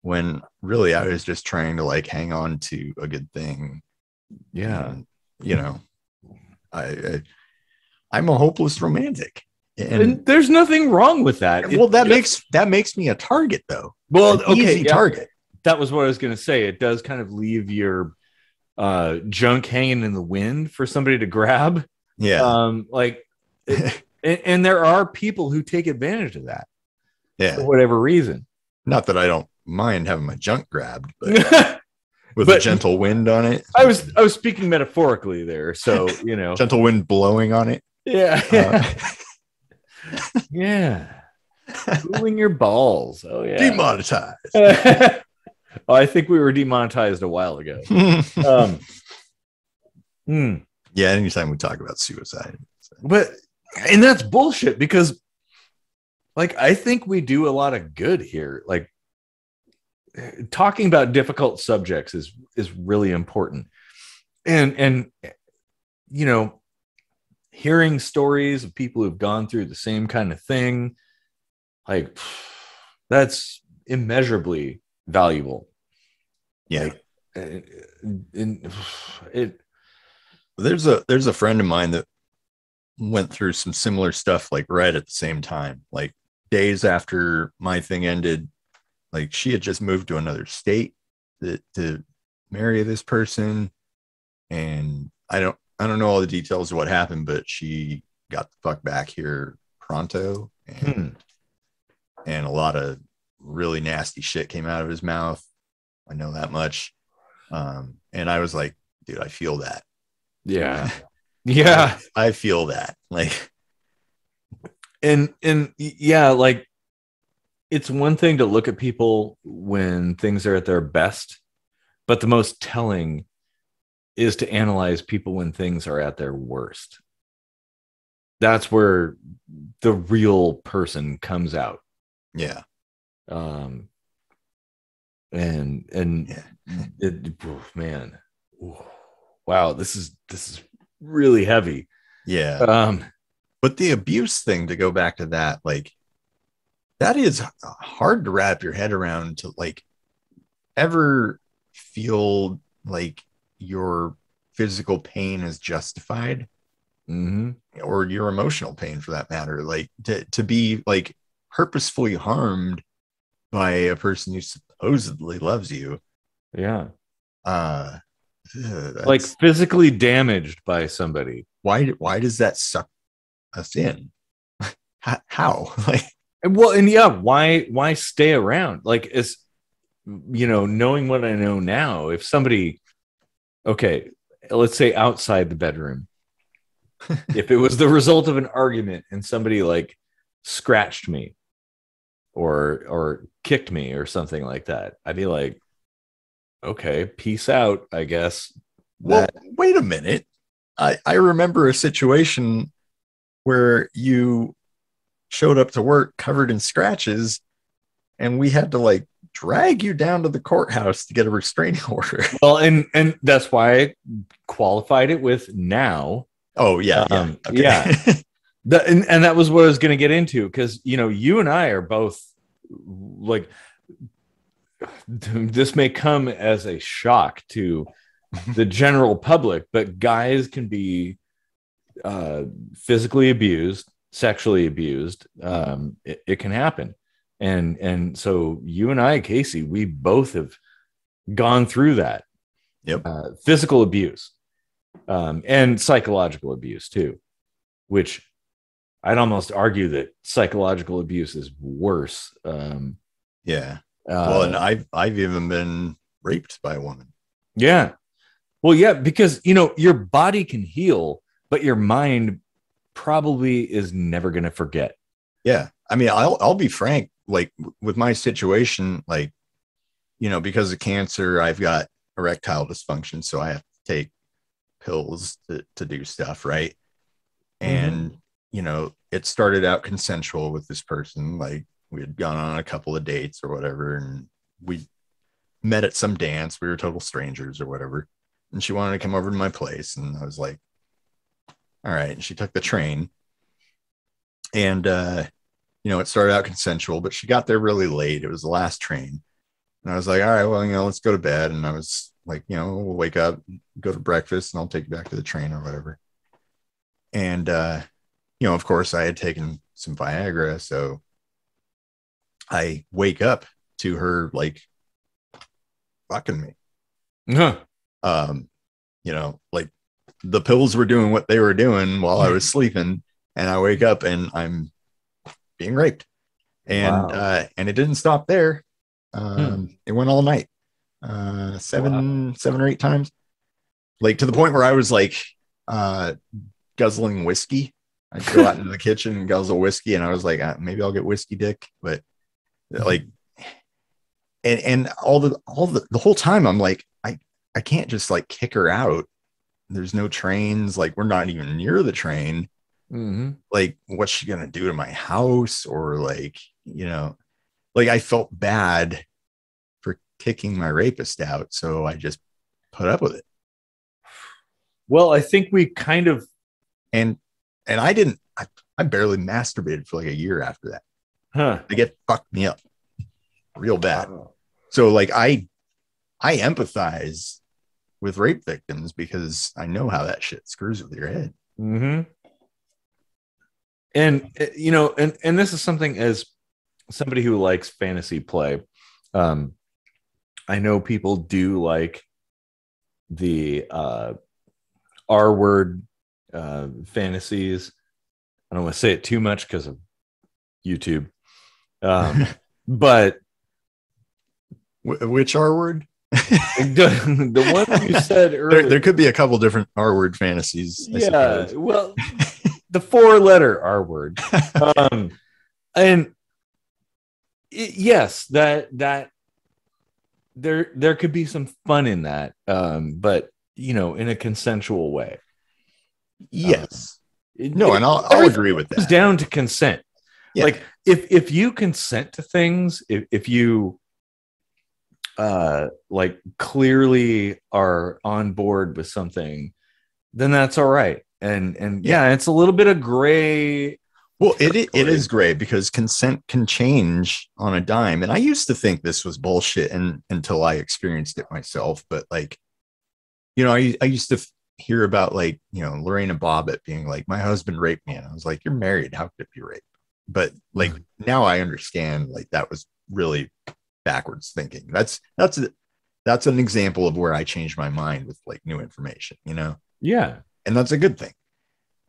when really I was just trying to like hang on to a good thing. Yeah. And, I'm a hopeless romantic. And there's nothing wrong with that. Well, that makes me a target, though. Well, an easy target. That was what I was going to say. It does kind of leave your junk hanging in the wind for somebody to grab. Yeah. And there are people who take advantage of that. Yeah. For whatever reason. Not that I don't mind having my junk grabbed, but with a gentle wind on it. I was speaking metaphorically there, so gentle wind blowing on it. Yeah. Yeah. Cooling your balls. Oh yeah. Demonetized. I think we were demonetized a while ago. Yeah, anytime we talk about suicide. And that's bullshit, because like, I think we do a lot of good here. Like, talking about difficult subjects is really important. And hearing stories of people who've gone through the same kind of thing, like, that's immeasurably valuable. Yeah. There's a friend of mine that went through some similar stuff, like right at the same time, like days after my thing ended. Like, she had just moved to another state to marry this person, and I don't know all the details of what happened, but she got the fuck back here pronto, and a lot of really nasty shit came out of his mouth. I know that much. And I was like, dude, I feel that. Yeah. Yeah. I feel that. Like, and yeah, like, it's one thing to look at people when things are at their best, but the most telling is to analyze people when things are at their worst. That's where the real person comes out. Yeah. And yeah. Man, wow, this is really heavy. Yeah. But the abuse thing, to go back to that, like, that is hard to wrap your head around, to like ever feel like your physical pain is justified, or your emotional pain for that matter, like to be like purposefully harmed by a person who supposedly loves you. Yeah. Like, physically damaged by somebody. Why does that suck us in? How? Like, well, and yeah, why stay around? Like, as knowing what I know now, if somebody, okay, let's say outside the bedroom, if it was the result of an argument and somebody like scratched me or kicked me or something like that, I'd be like, okay, peace out, I guess. Well, wait a minute. I remember a situation where you showed up to work covered in scratches, and we had to like drag you down to the courthouse to get a restraining order. Well, and that's why I qualified it with now. Oh yeah. Okay. Yeah. And that was what I was going to get into, because you and I are both like, this may come as a shock to the general public, but guys can be physically abused, sexually abused. It can happen. And so you and I, Casey, we both have gone through that. Yep. Physical abuse, and psychological abuse too, which I'd almost argue that psychological abuse is worse. Yeah. Well, and I've even been raped by a woman. Yeah. Well, yeah, because your body can heal, but your mind probably is never going to forget. Yeah. I mean, I'll be frank, like with my situation, like, because of cancer, I've got erectile dysfunction, so I have to take pills to do stuff, right? And it started out consensual with this person. Like, we had gone on a couple of dates or whatever, and we met at some dance. We were total strangers or whatever, and she wanted to come over to my place, and I was like, all right. And she took the train, and it started out consensual, but she got there really late. It was the last train, and I was like, all right, well, let's go to bed. And I was like, we'll wake up, go to breakfast, and I'll take you back to the train or whatever. And of course, I had taken some Viagra, so I wake up to her like fucking me. Like the pills were doing what they were doing while I was sleeping, and I wake up and I'm being raped. And Wow. And it didn't stop there. It went all night. Seven or eight times. Like, to the point where I was like guzzling whiskey. I'd go out into the kitchen and guzzle whiskey, and I was like, maybe I'll get whiskey dick. But like, and all the whole time I'm like, I can't just like kick her out. There's no trains, like we're not even near the train. Like, what's she gonna do to my house? Or like, like, I felt bad for kicking my rapist out, so I just put up with it. Well, I think we kind of and I barely masturbated for like a year after that. Like, it fucked me up real bad. So like, I empathize with rape victims because I know how that shit screws with your head. And and this is something, as somebody who likes fantasy play, I know people do like the R word fantasies. I don't want to say it too much because of YouTube. But which R word? The one you said earlier. There could be a couple different R word fantasies. Yeah. Well, the 4-letter R word. And yes, that there could be some fun in that, but in a consensual way. Yes. No, and I'll agree with that. It's down to consent. Yeah. Like, if you consent to things, if you like clearly are on board with something, then that's all right. And yeah, it's a little bit of gray. Well, it is gray because consent can change on a dime. And I used to think this was bullshit until I experienced it myself. But like, I used to hear about like, Lorena Bobbitt being like, my husband raped me. And I was like, you're married. How could it be rape? But like, now I understand, like, that was really backwards thinking. That's an example of where I changed my mind with like new information, Yeah. And that's a good thing.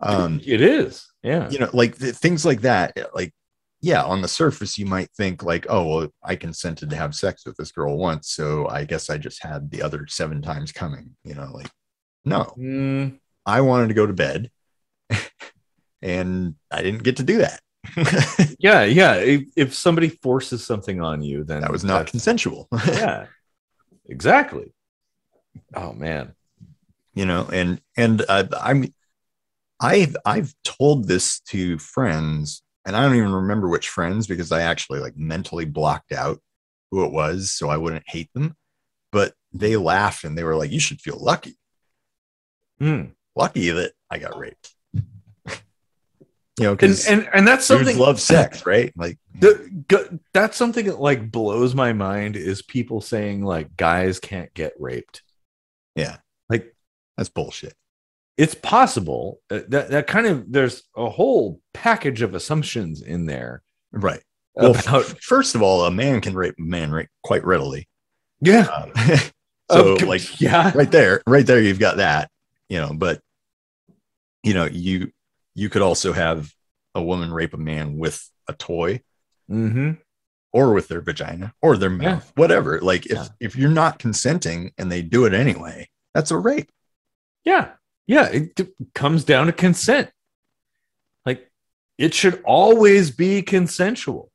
It is. Yeah. Like things like that, like, yeah, on the surface, you might think like, oh, well, I consented to have sex with this girl once, so I guess I just had the other 7 times coming, like, no, I wanted to go to bed and I didn't get to do that. Yeah. If somebody forces something on you, then that was not consensual. Yeah, exactly. Oh man. I've told this to friends, and I don't even remember which friends because I actually like mentally blocked out who it was so I wouldn't hate them. But they laughed and they were like, "You should feel lucky, lucky that I got raped." Because and that's something. Dudes love sex, right? Like, that's something that like blows my mind, is people saying like guys can't get raped. Yeah, like, that's bullshit. It's possible. That kind of, there's a whole package of assumptions in there, right? Well, first of all, a man can rape a man quite readily. Yeah. So like, yeah, right there, you've got that, but you could also have a woman rape a man with a toy, or with their vagina or their mouth, whatever. Like if you're not consenting and they do it anyway, that's a rape. Yeah. It comes down to consent. Like, it should always be consensual.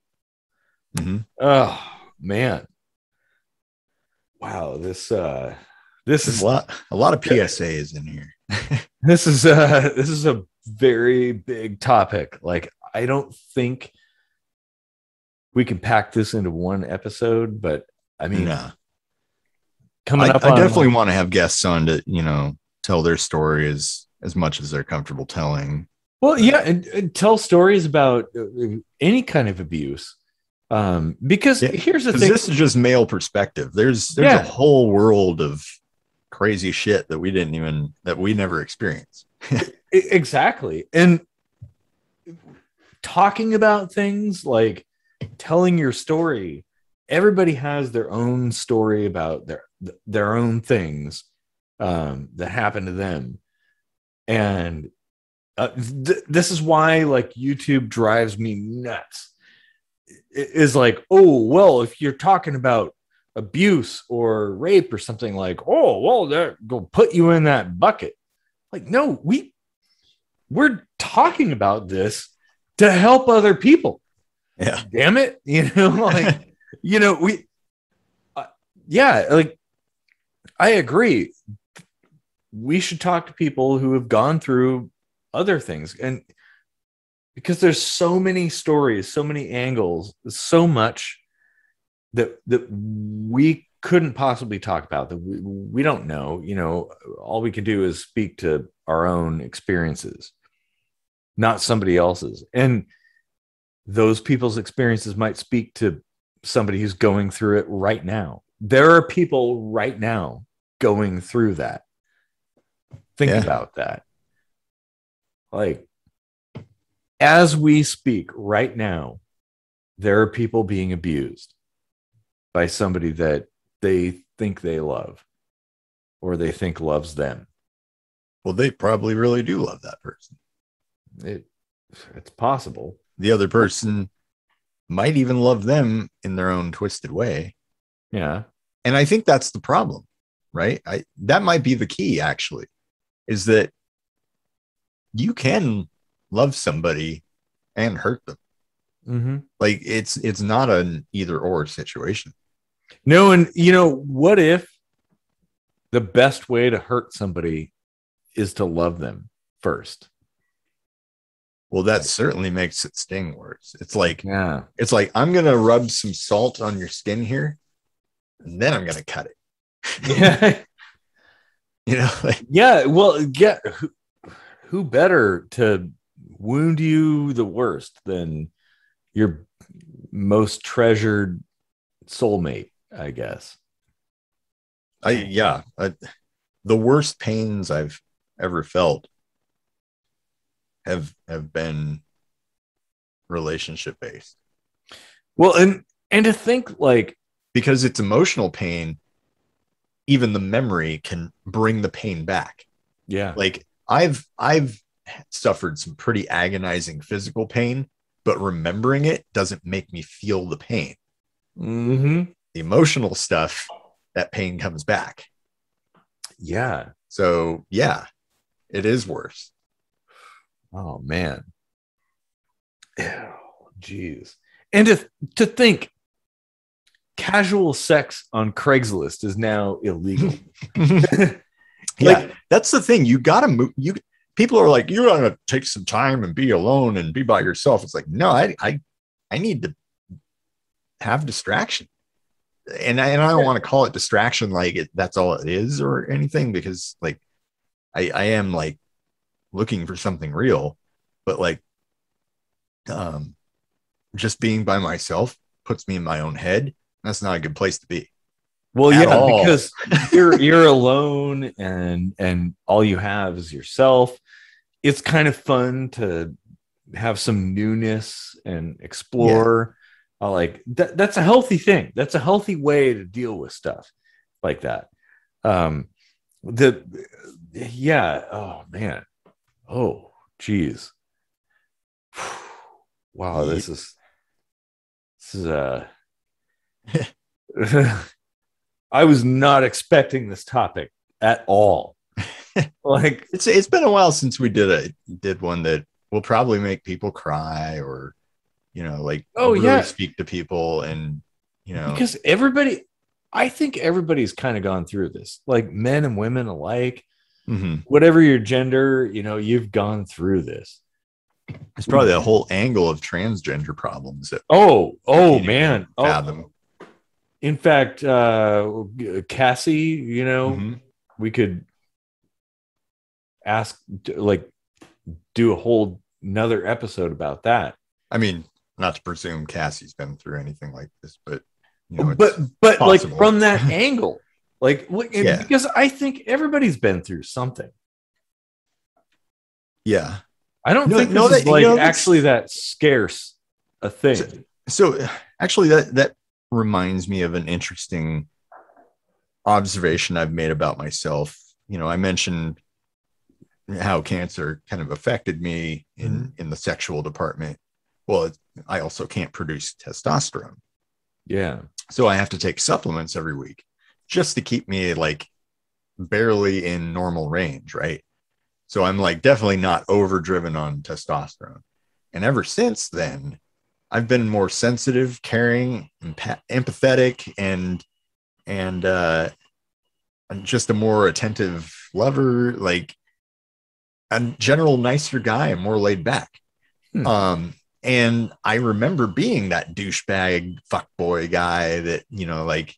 Oh man. Wow. This is a lot of PSAs in here. This is a very big topic. Like, I don't think we can pack this into one episode, but I mean, coming up, I definitely want to have guests on to, tell their story as much as they're comfortable telling. Well, and tell stories about any kind of abuse. Because here's the thing. This is just male perspective. There's a whole world of crazy shit that we never experienced. Exactly. And talking about things like telling your story, everybody has their own story about their own things that happened to them. And this is why, like, YouTube drives me nuts. It is like, oh, well, if you're talking about abuse or rape or something, like, oh, well, they're going to put you in that bucket. Like, no, we're talking about this to help other people. Yeah. Damn it. Like, like, I agree. We should talk to people who have gone through other things. And because there's so many stories, so many angles, so much that we couldn't possibly talk about, that we don't know. All we can do is speak to our own experiences, not somebody else's. And those people's experiences might speak to somebody who's going through it right now. There are people right now going through that. Think about that. Like, as we speak right now, there are people being abused by somebody that they think they love, or they think loves them. Well, they probably really do love that person. It's possible. The other person might even love them in their own twisted way. Yeah. And I think that's the problem, right? That might be the key, actually, is that you can love somebody and hurt them. Like, it's not an either or situation. No. And what if the best way to hurt somebody is to love them first? Well, that certainly makes it sting worse. It's like, I'm going to rub some salt on your skin here, and then I'm going to cut it. Yeah. Well, who better to wound you the worst than your most treasured soulmate, I guess. The worst pains I've ever felt have been relationship based. Well, and to think, like, because it's emotional pain, even the memory can bring the pain back. Yeah. Like, I've suffered some pretty agonizing physical pain, but remembering it doesn't make me feel the pain. The emotional stuff, that pain comes back. Yeah. So it is worse. Oh man. Oh, geez. And to think casual sex on Craigslist is now illegal. That's the thing. You gotta move. People are like, you're gonna take some time and be alone and be by yourself. It's like, no, I need to have distraction. And I don't want to call it distraction like that's all it is or anything, because like I am like looking for something real, but like just being by myself puts me in my own head. That's not a good place to be. Well, because you're alone and all you have is yourself. It's kind of fun to have some newness and explore. Like that's a healthy thing. That's a healthy way to deal with stuff like that. The yeah, oh man, oh geez, wow, Yeah. this is I was not expecting this topic at all. Like, It's been a while since we did one that will probably make people cry, or like oh really yeah, speak to people, and because I think everybody's kind of gone through this, like men and women alike, mhm. whatever your gender, you've gone through this. It's probably a whole angle of transgender problems that Oh, we oh can't even man. Oh, fathom. in fact, Cassie, Mhm. we could ask, like, do a whole another episode about that. I mean, not to presume Cassie's been through anything like this, but But it's like possible. from that angle, like, Yeah. because I think everybody's been through something. Yeah. I don't think this is like actually that scarce a thing. So actually, that reminds me of an interesting observation I've made about myself. I mentioned how cancer kind of affected me in the sexual department. Well, I also can't produce testosterone. Yeah. So I have to take supplements every week just to keep me like barely in normal range, right? So I'm like definitely not overdriven on testosterone. And ever since then, I've been more sensitive, caring, empathetic, and just a more attentive lover, like a general nicer guy, and more laid back. And I remember being that douchebag fuckboy guy that like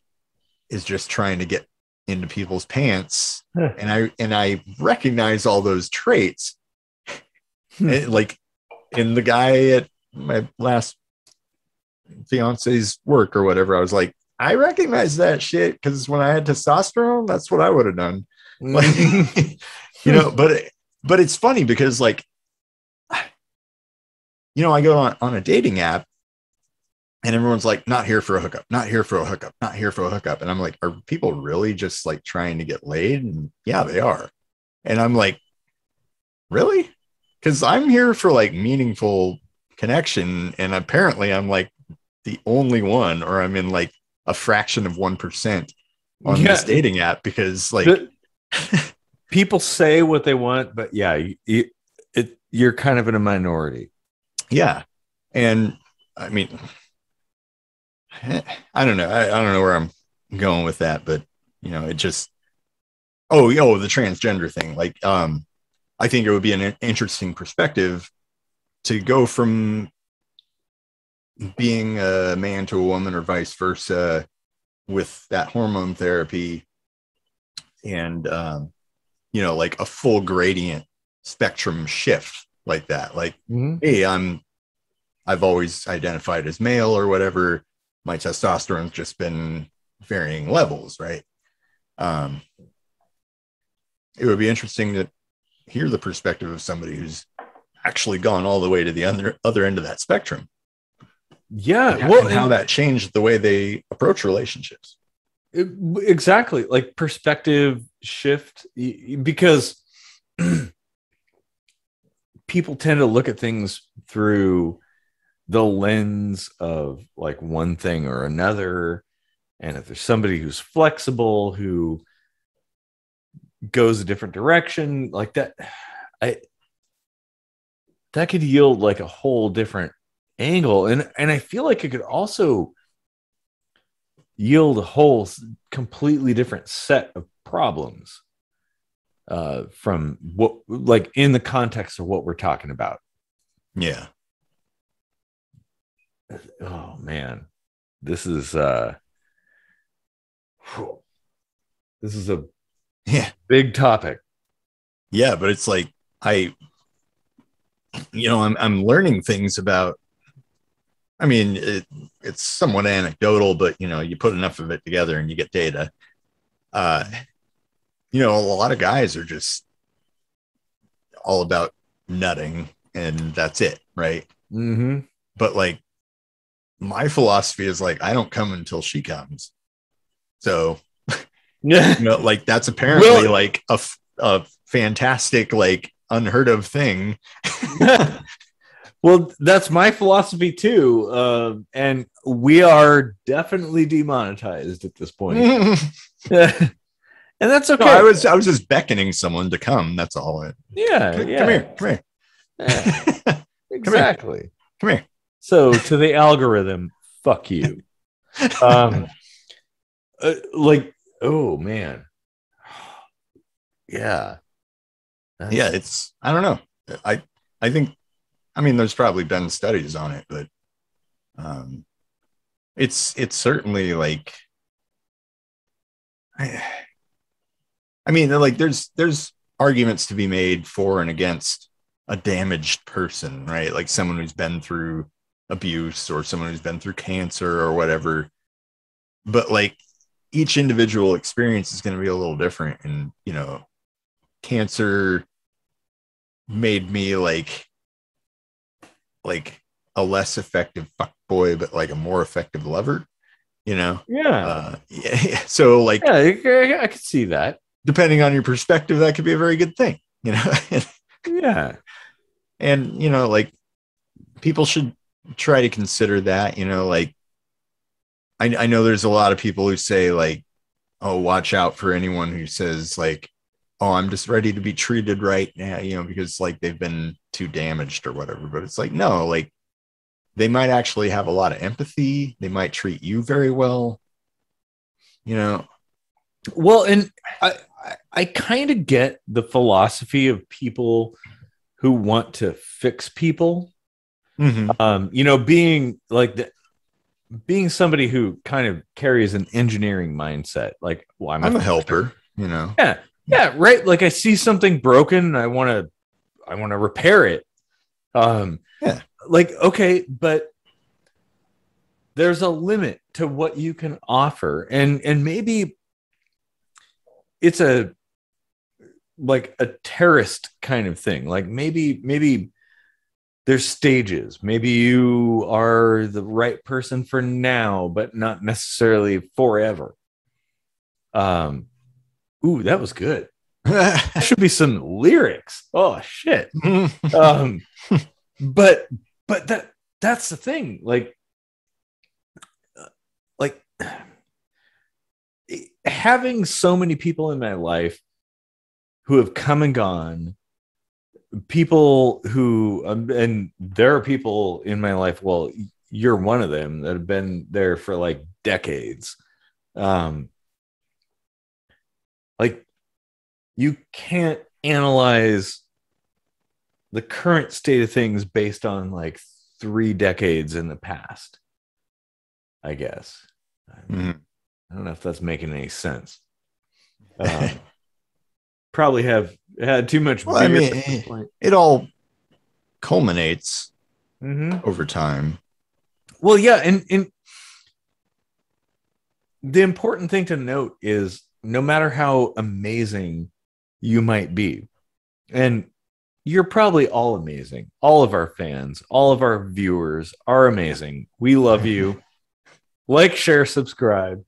is just trying to get into people's pants, and I recognize all those traits, like in the guy at my last fiance's work or whatever. I was like, I recognize that shit because when I had testosterone, that's what I would have done. Like, but it's funny because like, I go on a dating app and everyone's like, not here for a hookup, not here for a hookup, not here for a hookup. And I'm like, are people really just like trying to get laid? And yeah, they are. And I'm like, really? Because I'm here for like meaningful connection. And apparently I'm like the only one, or I'm in like a fraction of 1% on this dating app, because like people say what they want, but yeah, you're kind of in a minority. Yeah. And I mean, I don't know. I don't know where I'm going with that, but it just, the transgender thing. Like, I think it would be an interesting perspective to go from being a man to a woman, or vice versa, with that hormone therapy, and like a full gradient spectrum shift like that. Like, hey, I've always identified as male or whatever. My testosterone's just been varying levels, right? It would be interesting to hear the perspective of somebody who's actually gone all the way to the other end of that spectrum. Yeah. And how that changed the way they approach relationships. Exactly. Like perspective shift, because people tend to look at things through the lens of like one thing or another. And if there's somebody who's flexible, who goes a different direction like that, that could yield like a whole different angle. And I feel like it could also yield a whole completely different set of problems from what, like in the context of what we're talking about. Yeah. Oh man, this is a big topic. Yeah, but it's like I'm learning things about. I mean, it's somewhat anecdotal, but you put enough of it together and you get data. A lot of guys are just all about nutting and that's it, right? Mm-hmm. But like, my philosophy is like, I don't come until she comes. So Yeah. You know, like that's apparently like a fantastic, like unheard of thing. Well, that's my philosophy too. And we are definitely demonetized at this point. And that's okay. No, I was just beckoning someone to come. That's all. Yeah. Come here. Yeah, exactly. Come here. So to the algorithm, fuck you. Like, oh man. Yeah. Yeah, it's, I don't know. I think, I mean, there's probably been studies on it, but it's certainly like, I mean, like there's arguments to be made for and against a damaged person, right? Like someone who's been through abuse or someone who's been through cancer or whatever. But like each individual experience is going to be a little different. And, you know, cancer made me like a less effective fuck boy, but like a more effective lover, you know? Yeah. Yeah. So like, yeah, I could see that. Depending on your perspective, that could be a very good thing, you know? Yeah. And, you know, like people should try to consider that, you know, like I know there's a lot of people who say like, oh, watch out for anyone who says like, oh, I'm just ready to be treated right now, you know, because like they've been too damaged or whatever. But it's like, no, like they might actually have a lot of empathy. They might treat you very well, you know? Well, and I kind of get the philosophy of people who want to fix people. Mm-hmm. You know, being like being somebody who kind of carries an engineering mindset. Like, well, I'm a helper, you know? Yeah, right. Like I see something broken and I want to repair it. Yeah. Like, okay, but there's a limit to what you can offer. And maybe it's a terrorist kind of thing. Like maybe there's stages. Maybe you are the right person for now, but not necessarily forever. Ooh, that was good. That should be some lyrics. Oh shit. But that's the thing. Like having so many people in my life who have come and gone, people who and there are people in my life, well, you're one of them, that have been there for like decades. Like you can't analyze the current state of things based on like 3 decades in the past, I guess. Mm-hmm. I don't know if that's making any sense. Probably have had too much beer. Well, I mean, it all culminates over time. Well, yeah, and the important thing to note is no matter how amazing you might be, and you're probably all amazing, all of our fans, all of our viewers are amazing. We love you. Like, share, subscribe.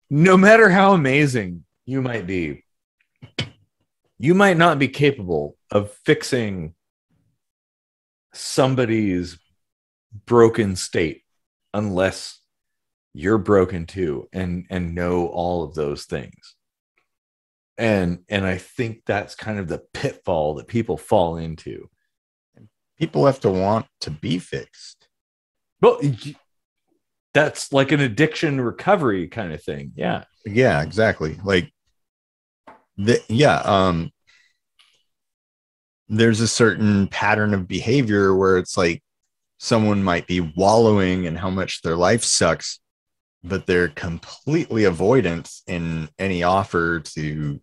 No matter how amazing you might be, you might not be capable of fixing somebody's broken state unless you're broken too and know all of those things. And I think that's kind of the pitfall that people fall into. People have to want to be fixed. Well, that's like an addiction recovery kind of thing. Yeah. Yeah, exactly. Like, there's a certain pattern of behavior where it's like someone might be wallowing in how much their life sucks, but they're completely avoidant in any offer to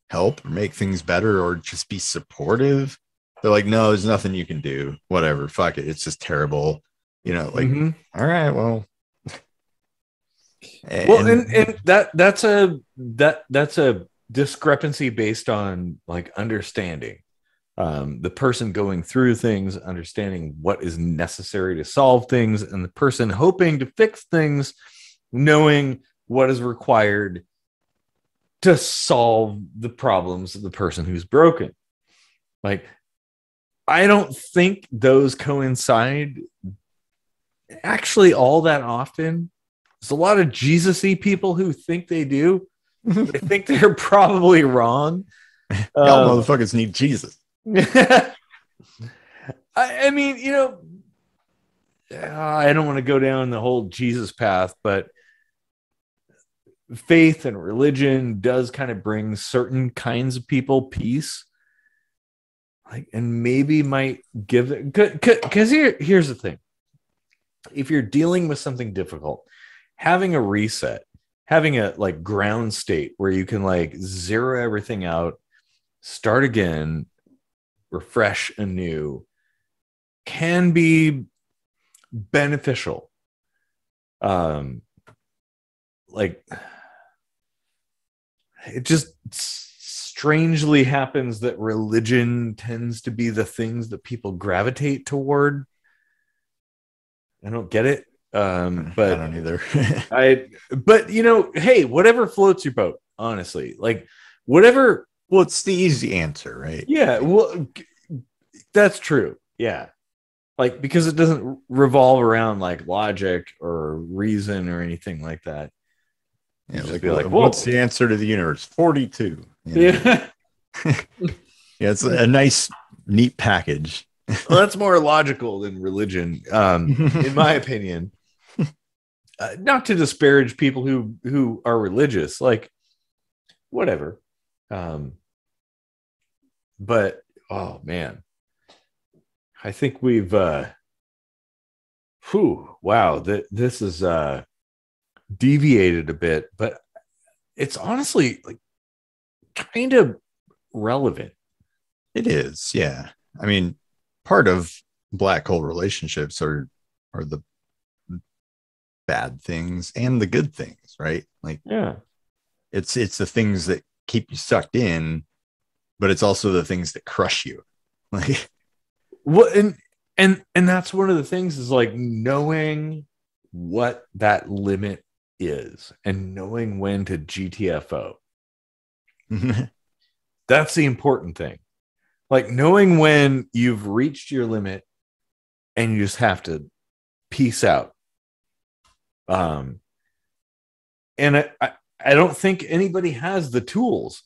help or make things better or just be supportive. They're like, no, there's nothing you can do. Whatever. Fuck it. It's just terrible. You know, like, all right, well. And that's a discrepancy based on like understanding. The person going through things, understanding what is necessary to solve things, and the person hoping to fix things, knowing what is required to solve the problems of the person who's broken. Like, I don't think those coincide actually all that often. There's a lot of Jesus-y people who think they do. I think they're probably wrong. Y'all motherfuckers need Jesus. I mean, you know, I don't want to go down the whole Jesus path, but faith and religion does kind of bring certain kinds of people peace. Like, and maybe might give it, because here's the thing. If you're dealing with something difficult, having a reset, having a like ground state where you can like zero everything out, start again, refresh anew, can be beneficial. Like, it just strangely happens that religion tends to be the things that people gravitate toward. I don't get it. But I don't either. But you know, hey, whatever floats your boat, honestly. Like, whatever. Well, it's the easy answer, right? Yeah, well, that's true. Yeah. Like, because it doesn't revolve around like logic or reason or anything like that. Yeah, like, be like, what's the answer to the universe? 42. You know? Yeah. Yeah, it's a nice, neat package. Well, that's more logical than religion, in my opinion. Not to disparage people who are religious, like, whatever. But oh man, I think we've wow, this is deviated a bit, but it's honestly like kind of relevant. It is, yeah. I mean, part of black hole relationships are the bad things and the good things, right? Like, yeah, it's the things that keep you sucked in, but it's also the things that crush you. Like, well, and that's one of the things is like knowing what that limit is and knowing when to GTFO. That's the important thing. Like, knowing when you've reached your limit and you just have to peace out. And I don't think anybody has the tools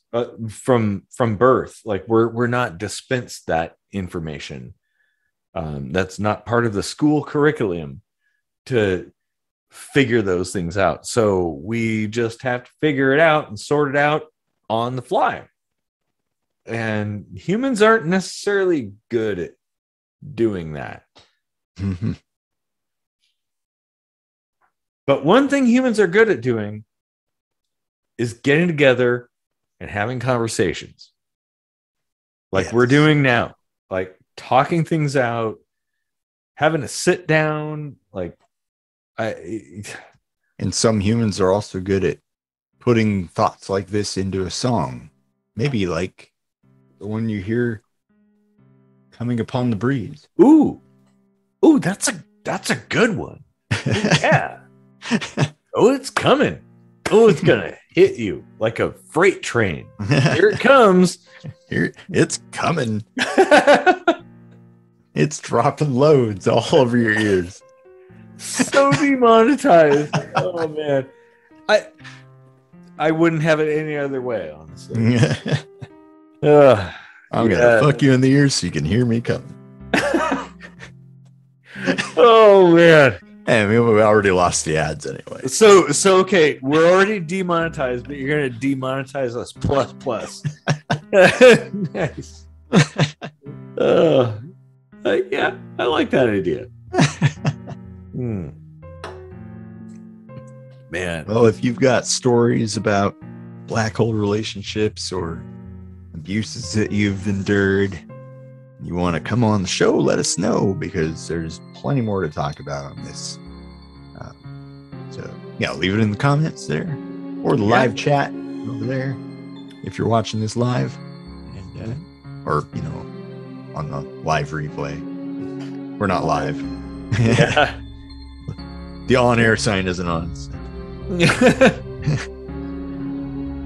from birth. Like, we're not dispensed that information. That's not part of the school curriculum to figure those things out. So we just have to figure it out and sort it out on the fly. And humans aren't necessarily good at doing that. Mm-hmm. But one thing humans are good at doing is getting together and having conversations like we're doing now, like talking things out, having a sit down. Like, and some humans are also good at putting thoughts like this into a song. Maybe like the one you hear, Coming Upon the Breeze. Ooh, that's a good one. Yeah. Oh, it's coming. Oh, it's gonna hit you like a freight train. Here it comes. Here it's coming. It's dropping loads all over your ears. So demonetized. Oh man. I wouldn't have it any other way, honestly. I'm gonna fuck you in the ears so you can hear me coming. Oh man. And we already lost the ads anyway. So okay, we're already demonetized, but you're gonna demonetize us plus. Nice. Yeah, I like that idea. Man. Well, if you've got stories about black hole relationships or abuses that you've endured, you want to come on the show, let us know, because there's plenty more to talk about on this. So yeah, leave it in the comments there or the live chat over there if you're watching this live, and or you know, on the live replay. We're not live. Yeah. The on-air sign isn't on. So.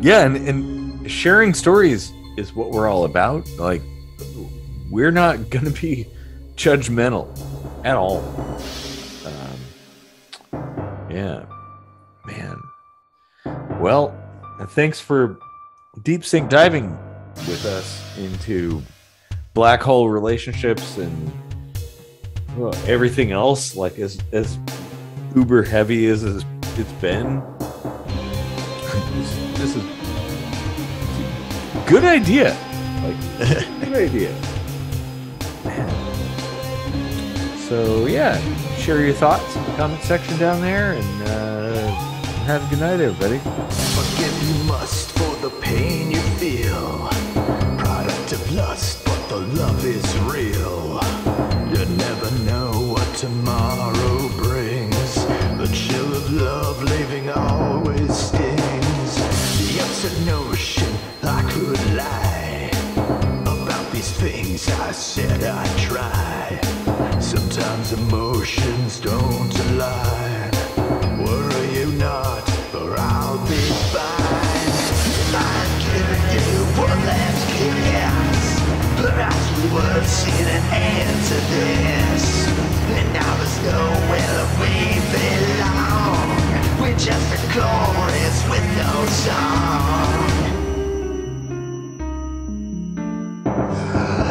Yeah, and sharing stories is what we're all about. Like, we're not going to be judgmental at all. Yeah, man. Well, thanks for deep sink diving with us into black hole relationships and everything else, like as uber heavy as it's been. This is good idea. Like, good idea. Man. So yeah, share your thoughts in the comment section down there, and have a good night, everybody. Forgive you must for the pain you feel. Product of lust, but the love is real. You never know what tomorrow brings. The chill of love leaving always stings. The absurd notion I could lie about these things I said I'd try. Sometimes emotions don't align. Worry you not, or I'll be fine. I'm giving you one last kiss. Perhaps we would see an end to this. And now there's nowhere that we belong. We're just a chorus with no song.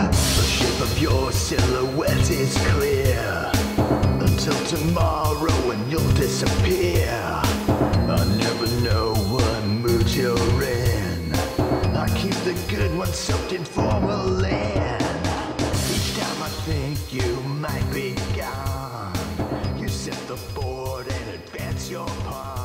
The shape of your silhouette is clear. Until tomorrow when you'll disappear. I never know what mood you're in. I keep the good ones soaked in formalin. Each time I think you might be gone, you set the board and advance your pawn.